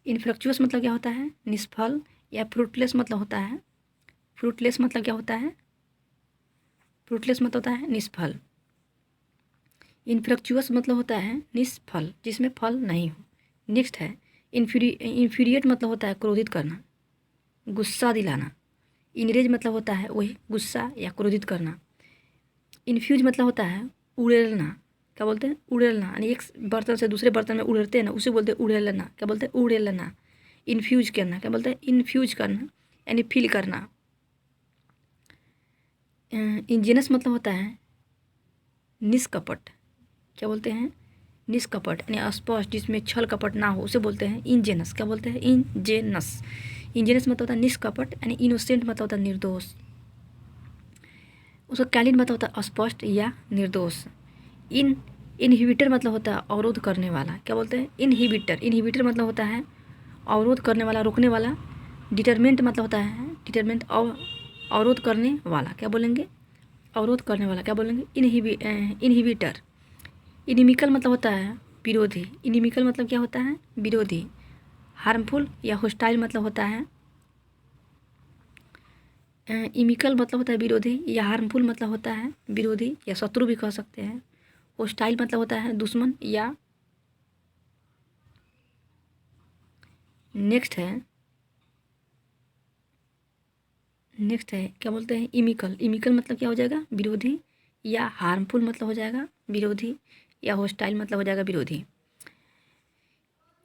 इनफ्रक्चुअस मतलब क्या होता है, निष्फल। या फ्रूटलेस मतलब होता है, फ्रूटलेस मतलब क्या होता है, फ्रूटलेस मतलब होता है निष्फल। इनफ्रक्चुअस मतलब होता है निष्फल, जिसमें फल नहीं हो। नेक्स्ट है इन्फ्यूरिएट मतलब होता है क्रोधित करना, गुस्सा दिलाना। इनरेज मतलब होता है वही गुस्सा या क्रोधित करना। इन्फ्यूज मतलब होता है उड़ेलना। क्या बोलते हैं, उड़ेलना, यानी एक बर्तन से दूसरे बर्तन में उड़ेलते हैं ना, उसे बोलते हैं उड़ेलना। क्या बोलते हैं, उड़ेलना। इन्फ्यूज करना, क्या बोलते हैं, इन्फ्यूज करना, यानी फील करना। इंजीनियस मतलब होता है निष्कपट। क्या बोलते हैं, निष्कपट, यानी स्पष्ट, जिसमें छल कपट ना हो, उसे बोलते हैं इंजेनस। क्या बोलते हैं, इंजेनस। इंजेनस मतलब होता है निष्कपट, यानी इनोसेंट मतलब होता है निर्दोष। उसका कैलिड मतलब होता है अस्पष्ट या निर्दोष। इनहिबिटर मतलब होता है अवरोध करने वाला। क्या बोलते हैं, इनहिबिटर। इनहिबिटर मतलब होता है अवरोध करने वाला, रोकने वाला। डिटरमेंट मतलब होता है डिटरमेंट, अवरोध करने वाला। क्या बोलेंगे, अवरोध करने वाला। क्या बोलेंगे, इनहिबिटर। इनिमिकल मतलब होता है विरोधी। इनिमिकल मतलब क्या होता है, विरोधी। हार्मफुल या होस्टाइल मतलब होता है, इमिकल मतलब होता है विरोधी, या हार्मफुल मतलब होता है विरोधी या शत्रु भी कह सकते हैं। होस्टाइल मतलब होता है दुश्मन या। नेक्स्ट है क्या बोलते हैं, इमिकल। इमिकल मतलब क्या हो जाएगा, विरोधी, या हार्मफुल मतलब हो जाएगा विरोधी, या होस्टाइल मतलब हो जाएगा विरोधी।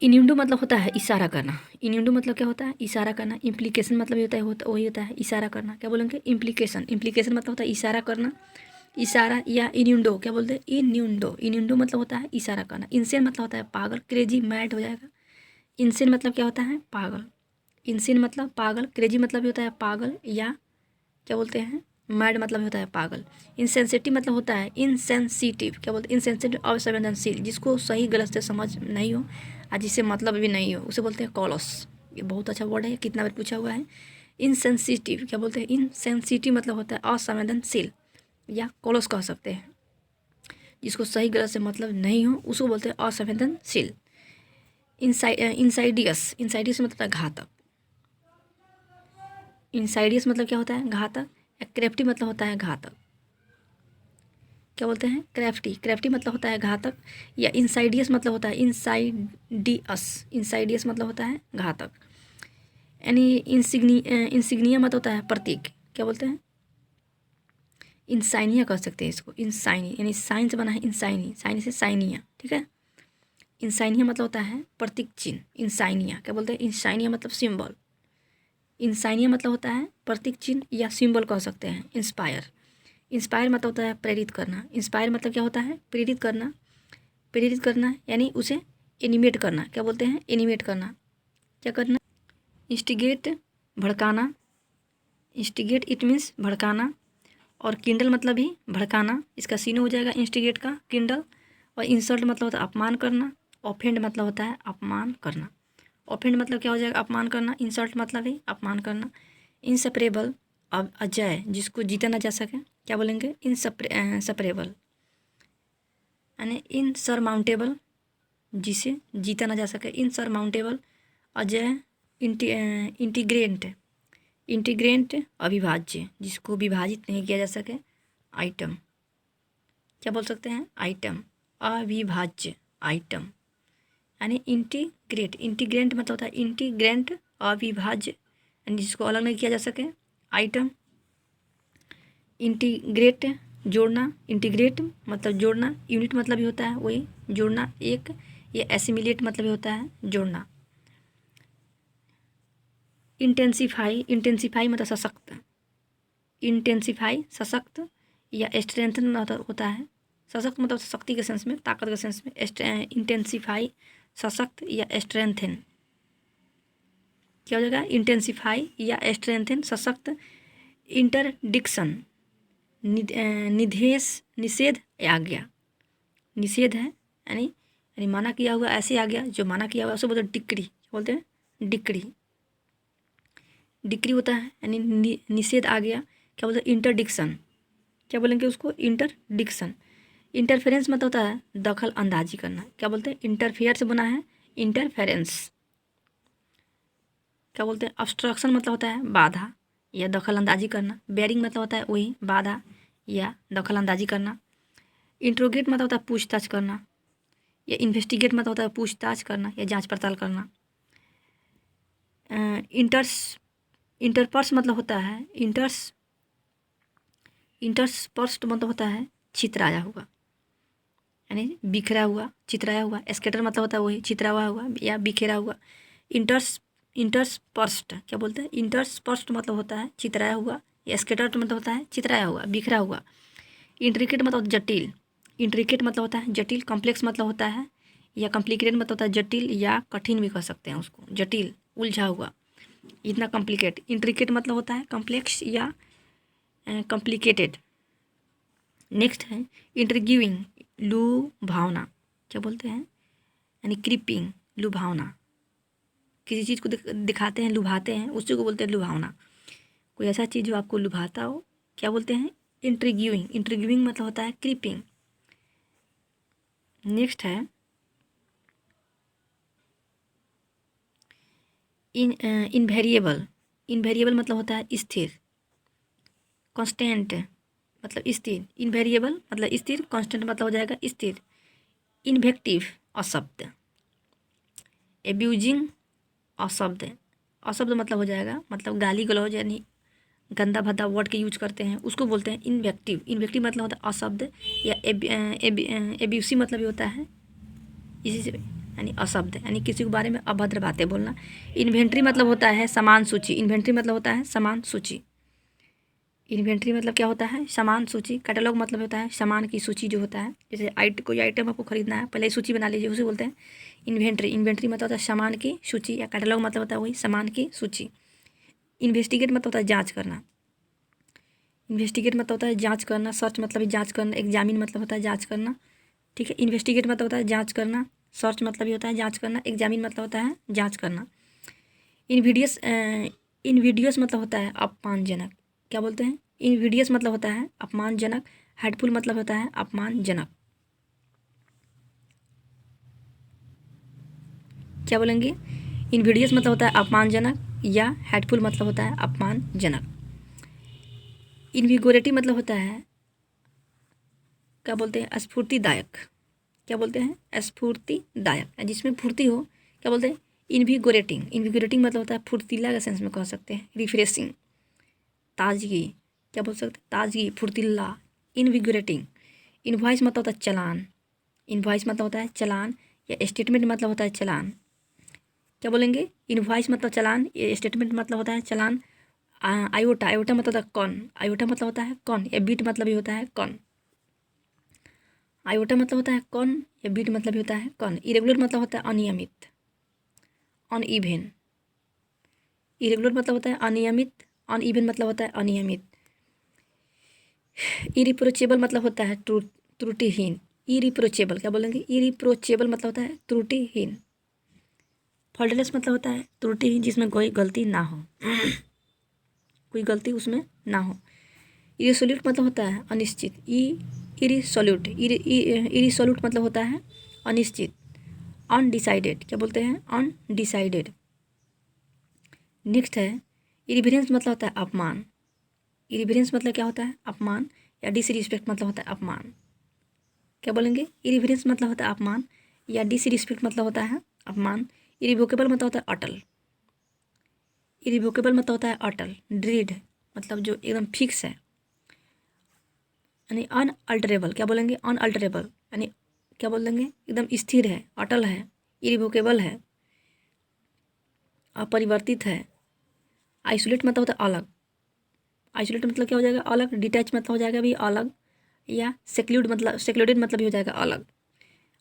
इन्यूंडो मतलब होता है इशारा करना। इन्यूंडो मतलब क्या होता है, इशारा करना। इम्प्लीकेशन मतलब ये वही होता है इशारा करना। क्या बोलेंगे, इम्प्लीकेशन। इम्प्लीकेशन मतलब होता है इशारा करना, इशारा। या इन्यूंडो, क्या बोलते हैं, इन्यूंडो। इन्यूंडो मतलब होता है इशारा करना। इंसेन मतलब होता है पागल, क्रेजी, मैड हो जाएगा। इंसेन मतलब क्या होता है, पागल। इंसेन मतलब पागल, क्रेजी मतलब भी होता है पागल, या क्या बोलते हैं, मैड मतलब होता है पागल। इंसेंसिटिव मतलब होता है इनसेंसिटिव। क्या बोलते हैं, इनसेंसिटिव, अवसंवेदनशील, जिसको सही गलत से समझ नहीं हो और जिससे मतलब भी नहीं हो, उसे बोलते हैं कॉलस। ये बहुत अच्छा वर्ड है, कितना बार पूछा हुआ है। इनसेंसिटिव, क्या बोलते हैं, इनसेंसिटिव मतलब होता है असंवेदनशील। या कोलोस कह सकते हैं। जिसको सही गलत से मतलब नहीं हो उसको बोलते हैं असंवेदनशील। इंसाइडियस, इंसाइडियस मतलब होता है घातक। इंसाइडियस मतलब क्या होता है? घातक। या क्रेफ्टी मतलब होता है घातक। क्या बोलते हैं? क्रेफ्टी। क्रेफ्टी मतलब होता है घातक। या इंसाइडियस मतलब होता है इंसाइडियस। इंसाइडियस मतलब होता है घातक। यानी इंसिग्निया मतलब होता है प्रतीक। क्या बोलते हैं? इंसाइनिया कह सकते हैं इसको। इंसाइनी यानी साइन से बना है इंसाइनी, साइनी से साइनिया। ठीक है। इंसाइनिया मतलब होता है प्रतीक चिन्ह। इंसाइनिया क्या बोलते हैं? इंसाइनिया मतलब सिंबल। इंसाइनिया मतलब होता है प्रतीक चिन्ह या सिंबल कह सकते हैं। इंस्पायर, इंस्पायर मतलब होता है प्रेरित करना। इंस्पायर मतलब क्या होता है? प्रेरित करना। प्रेरित करना यानी उसे एनिमेट करना। क्या बोलते हैं? एनिमेट करना। क्या करना? इंस्टिगेट, भड़काना। इंस्टिगेट इट मीन्स भड़काना। और किंडल मतलब भी भड़काना। इसका सीनो हो जाएगा इंस्टिगेट का किंडल। और इंसल्ट मतलब होता है अपमान करना। ऑफेंड मतलब होता है अपमान करना। ऑफेंड मतलब क्या हो जाएगा? अपमान करना। इंसल्ट मतलब ही अपमान करना। इनसेपरेबल, अब अजय जिसको जीता ना जा सके क्या बोलेंगे? इनसपरेबल। यानी इनसरमाउंटेबल जिसे जीता ना जा सके। इनसरमाउंटेबल, अजय। इंटीग्रेंट, इंटीग्रेंट अविभाज्य जिसको विभाजित नहीं किया जा सके। आइटम, क्या बोल सकते हैं? आइटम, अविभाज्य आइटम। यानी इंटीग्रेट, इंटीग्रेंट मतलब होता है इंटीग्रेंट अविभाज्य यानी जिसको अलग नहीं किया जा सके। आइटम, इंटीग्रेट जोड़ना। इंटीग्रेट मतलब जोड़ना। यूनिट मतलब भी होता है वही जोड़ना एक। ये एसिमिलेट मतलब भी होता है जोड़ना। इंटेंसिफाई, इंटेंसिफाई मतलब सशक्त। इंटेंसिफाई सशक्त या स्ट्रेंथन मतलब होता है। सशक्त मतलब शक्ति के सेंस में, ताकत के सेंस में। इंटेंसिफाई सशक्त या स्ट्रेंथन। क्या हो जाएगा? इंटेंसिफाई या स्ट्रेंथन सशक्त। इंटरडिक्शन, निधेश, निषेध, आज्ञा। निषेध है यानी मना किया हुआ ऐसे आ गया, जो मना किया हुआ उसे बोलते हैं डिक्री। बोलते हैं डिक्री। डिक्री होता है यानी निषेध आ गया। क्या बोलते हैं? इंटरडिक्शन। क्या बोलेंगे उसको? इंटरडिक्शन। इंटरफेरेंस मतलब होता है दखल अंदाजी करना। क्या बोलते हैं? इंटरफेयर से बना है इंटरफेरेंस। क्या बोलते हैं? ऑब्स्ट्रक्शन मतलब होता है बाधा या दखल अंदाजी करना। बेरिंग मतलब होता है वही बाधा या दखल अंदाजी करना। इंट्रोगेट मतलब होता है पूछताछ करना। या इन्वेस्टिगेट मतलब होता है पूछताछ करना या जांच पड़ताल करना। इंटरपर्स मतलब होता है इंटरस्पर्स्ड मतलब होता है छितराया हुआ यानी बिखरा हुआ, चितराया हुआ। स्कैटर मतलब होता है वही चितरा हुआ या बिखेरा हुआ। इंटरस्पर्स्ड क्या बोलते हैं? इंटरस्पर्स्ड मतलब होता है चितराया हुआ। या स्कैटर मतलब होता है चितराया हुआ, बिखरा हुआ। इंट्रिकेट मतलब जटिल। इंट्रिकेट मतलब होता है जटिल। कॉम्प्लेक्स मतलब होता है या कॉम्प्लिकेटेड मतलब होता है जटिल या कठिन भी कह सकते हैं उसको। जटिल, उलझा हुआ, इतना कॉम्प्लिकेट। इंट्रिकेट मतलब होता है कॉम्प्लेक्स या कॉम्प्लिकेटेड। नेक्स्ट है इंट्रिग्यूइंग, लुभावना। क्या बोलते हैं? यानी क्रीपिंग, लुभावना। किसी चीज़ को दिखाते हैं, लुभाते हैं, उसी को बोलते हैं लुभावना। कोई ऐसा चीज़ जो आपको लुभाता हो क्या बोलते हैं? इंट्रिग्यूइंग। इंट्रिग्यूइंग मतलब होता है क्रीपिंग। नेक्स्ट है इनवेरिएबल। इनवेरिएबल मतलब होता है स्थिर। कांस्टेंट मतलब स्थिर। इनवेरिएबल मतलब स्थिर। कांस्टेंट मतलब हो जाएगा स्थिर। इन्वेक्टिव अशब्द। एब्यूजिंग अशब्द। अशब्द मतलब हो जाएगा मतलब गाली गलौज यानी गंदा भद्दा वर्ड के यूज करते हैं उसको बोलते हैं इन्वेक्टिव। इन्वेक्टिव मतलब होता है अशब्द। या एब्यूसिव मतलब भी होता है इसी से यानी अशब्द यानी किसी के बारे में अभद्र बातें बोलना। इन्वेंट्री मतलब होता है समान सूची। इन्वेंट्री मतलब होता है समान सूची। इन्वेंट्री मतलब क्या होता है? समान सूची। कैटलॉग मतलब होता है सामान की सूची जो होता है। जैसे कोई आइटम आपको खरीदना है, पहले सूची बना लीजिए, उसे बोलते हैं इन्वेंट्री। इन्वेंट्री मतलब होता है सामान की सूची। या कैटलॉग मतलब होता है वही सामान की सूची। इन्वेस्टिगेट मतलब होता है जांच करना। इन्वेस्टिगेट मतलब होता है जांच करना। सर्च मतलब भी जांच करना। एग्जामिन मतलब होता है जांच करना। ठीक है। इन्वेस्टिगेट मतलब होता है जांच करना। सर्च मतलब भी होता है जांच करना। एग्जामिन मतलब होता है जांच करना। इनविडियस, इनविडियस मतलब होता है अपमानजनक। क्या बोलते हैं? इनविडियस मतलब होता है अपमानजनक, हेटफुल मतलब होता है अपमानजनक। क्या बोलेंगे? इनविडियस मतलब होता है अपमानजनक या हेटफुल मतलब होता है अपमानजनक। इनविगोरेटिव मतलब होता है, क्या बोलते हैं, स्फूर्तिदायक। क्या बोलते हैं? स्फूर्तिदायक, जिसमें फुर्ती हो। क्या बोलते हैं? इनविगोरेटिंग। इनविगोरेटिंग मतलब होता है फुर्तीला का सेंस में कह सकते हैं, रिफ्रेशिंग, ताजगी। क्या बोल सकते हैं? ताजगी, फुर्तीला, इनविगोरेटिंग। इनवॉइस मतलब होता है चालान। इनवॉइस मतलब होता है चालान या स्टेटमेंट मतलब होता है चालान। क्या बोलेंगे? इनवॉइस मतलब चालान, ये स्टेटमेंट मतलब होता है चालान। आयोटा, आयोटा मतलब होता है कौन, आयोटा मतलब होता है कौन, या बीट मतलब भी होता है कौन। आयोटा मतलब होता है कौन या बीट मतलब भी होता है कौन। इरेगुलर मतलब होता है अनियमित, अन इवेन। इरेगुलर मतलब होता है अनियमित, अन इवेन मतलब होता है अनियमित। इरिप्रोचेबल मतलब होता है त्रुटिहीन। इरिप्रोचेबल, क्या बोलेंगे? इरिप्रोचेबल मतलब होता है त्रुटिहीन। फॉल्टलेस मतलब होता है त्रुटिहीन, जिसमें कोई गलती ना हो, कोई गलती उसमें ना हो। इरिसोल्यूट मतलब होता है अनिश्चित। इरिसोल्यूट, इरिसोल्यूट मतलब होता है अनिश्चित, अनडिसाइडेड। क्या बोलते हैं? अनडिसाइडेड। नेक्स्ट है इरिवेरेंस मतलब होता है अपमान। इरिवेरेंस मतलब क्या होता है? अपमान, या डिसरिस्पेक्ट मतलब होता है अपमान। क्या बोलेंगे? इरिवेरेंस मतलब होता है अपमान या डिसरिस्पेक्ट मतलब होता है अपमान। इरिवोकेबल मतलब होता है अटल। इरिवोकेबल मतलब होता है अटल। ड्रीड मतलब जो एकदम फिक्स है, यानी अनअल्टरेबल। क्या बोलेंगे? अनअल्टरेबल, यानी क्या बोल देंगे? एकदम स्थिर है, अटल है, इरिवोकेबल है, अपरिवर्तित है। आइसोलेट मतलब होता है अलग। आइसोलेट मतलब क्या हो जाएगा? अलग। डिटैच मतलब हो जाएगा भी अलग, या सेक्लूडेड मतलब भी हो जाएगा अलग।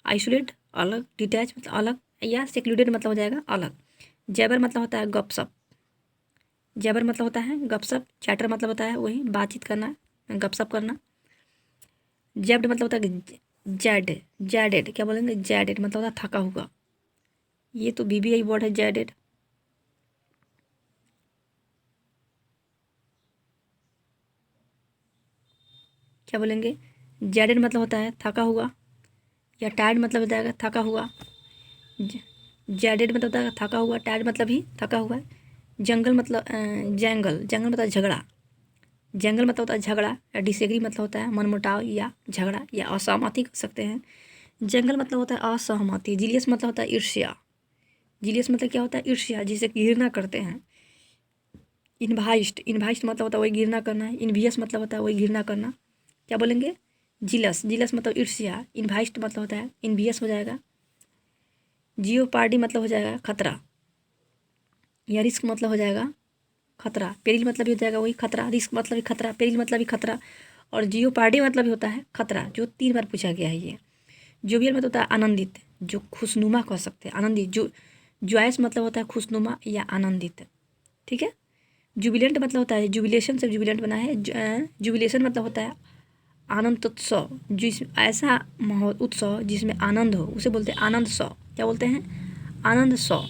आइसोलेट अलग, डिटैच मतलब अलग, या सेक्लूडेड मतलब हो जाएगा अलग। जैबर मतलब होता है गपशप। जैबर मतलब होता है गपशप। चैटर मतलब होता है वही बातचीत करना, गपशप करना। जैब्ड मतलब होता है जैड, जैडेड। क्या बोलेंगे? जैडेड मतलब होता है थका हुआ। ये तो बीबीआई वर्ड है, जैडेड। क्या बोलेंगे? जैडेड मतलब होता है थका हुआ, या टायर्ड मतलब होता है थका हुआ। जैडेड मतलब होता है थका हुआ, टायर्ड मतलब ही थका हुआ है। जंगल मतलब जंगल, जंगल मतलब झगड़ा। जंगल मतलब होता है झगड़ा, या डिसएग्री मतलब होता है मनमुटाव या झगड़ा या असहमति कर सकते हैं। जंगल मतलब होता है असहमति। जीलियस मतलब होता है ईर्ष्या। जीलियस मतलब क्या होता है? ईर्ष्या, जिसे घृणा करते हैं। इनवाइस्ट, इनवाइस्ट मतलब होता है वही घृणा करना है। इनवियस मतलब होता है वही घृणा करना। क्या बोलेंगे? जिलस, जिलस मतलब ईर्ष्या। इनवाइस्ट मतलब होता है इनवियस हो जाएगा। जियोपार्डी मतलब हो जाएगा खतरा, या रिस्क मतलब हो जाएगा खतरा। पेरिल मतलब भी हो जाएगा वही खतरा। रिस्क मतलब भी खतरा, पेरिल मतलब भी खतरा, और जियोपार्डी मतलब भी होता है खतरा, जो 3 बार पूछा गया है ये। जोवियल मतलब होता है आनंदित, जो खुशनुमा कह सकते हैं, आनंदित। जो जॉयस मतलब होता है खुशनुमा या आनंदित। ठीक है। जुबिलेंट मतलब होता है, जुबिलेशन से जुबिलेंट बना है। जुबिलेशन मतलब होता है आनंद उत्सव, जिस ऐसा माहौल, उत्सव जिसमें आनंद हो, उसे बोलते हैं आनंद सौ। क्या बोलते हैं? आनंद सौ।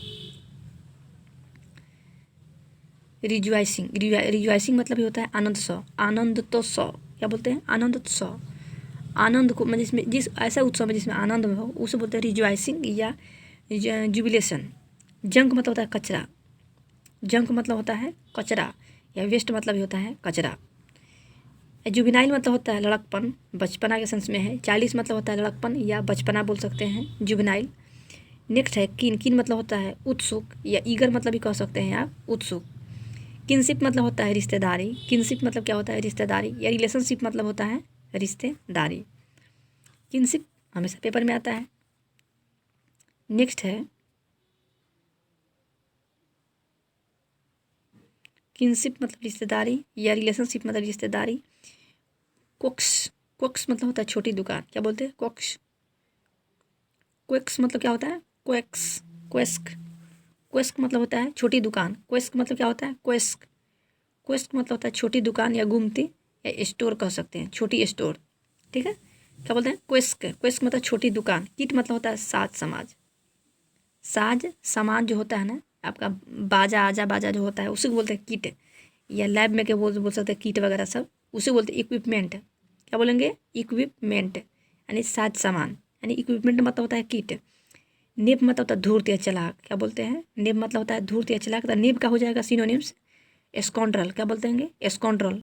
रिज्वाइसिंग, रिज्वाइसिंग मतलब ही होता है आनंद सौ, आनंदोत्सव। क्या बोलते हैं? आनंदोत्सव। आनंद को जिसमें, जिस ऐसा उत्सव में जिसमें आनंद हो, उसे बोलते हैं रिज्वाइसिंग या जुबिलेशन। जंक मतलब होता है कचरा। जंक मतलब होता है कचरा, या वेस्ट मतलब भी होता है कचरा। जुबिनाइल मतलब होता है लड़कपन, बचपना के सेंस में है। 40 मतलब होता है लड़कपन या बचपना बोल सकते हैं, जुबिनाइल। नेक्स्ट है किन, किन मतलब होता है उत्सुक, या ईगर मतलब भी कह सकते हैं आप, उत्सुक। किनशिप मतलब होता है रिश्तेदारी। किनशिप मतलब क्या होता है? रिश्तेदारी, या रिलेशनशिप मतलब होता है रिश्तेदारी। किनशिप हमेशा पेपर में आता है। नेक्स्ट है किनशिप मतलब रिश्तेदारी, या रिलेशनशिप मतलब रिश्तेदारी। कोक्स, कोक्स मतलब होता है छोटी दुकान। क्या बोलते हैं? कोक्स। क्वेक्स मतलब क्या होता है? क्वेक्स, क्वेस्क। क्वेस्क मतलब होता है छोटी दुकान। क्वेस्क मतलब क्या होता है? क्वेस्क। क्वेस्क मतलब होता है छोटी दुकान या गुमती, या स्टोर कह सकते हैं, छोटी स्टोर। ठीक है। क्या बोलते हैं? क्वेस्क। क्वेस्क मतलब छोटी दुकान। किट मतलब होता है साज समाज। साज समाज जो होता है ना आपका, बाजा आजा बाजा जो होता है, उसी को बोलते हैं किट, या लैब में के बोल सकते हैं किट वगैरह सब। उसे बोलते हैं इक्विपमेंट। क्या बोलेंगे? इक्विपमेंट यानी साज सामान, यानी इक्विपमेंट मतलब होता है किट। नेब मतलब होता है धूर्त या चालाक। क्या बोलते हैं? नेब मतलब होता है धूर्त या चालाक। तो नेब का हो जाएगा सिनोनिम्स स्कॉन्ड्रल। क्या बोलते हैं? स्कॉन्ड्रल।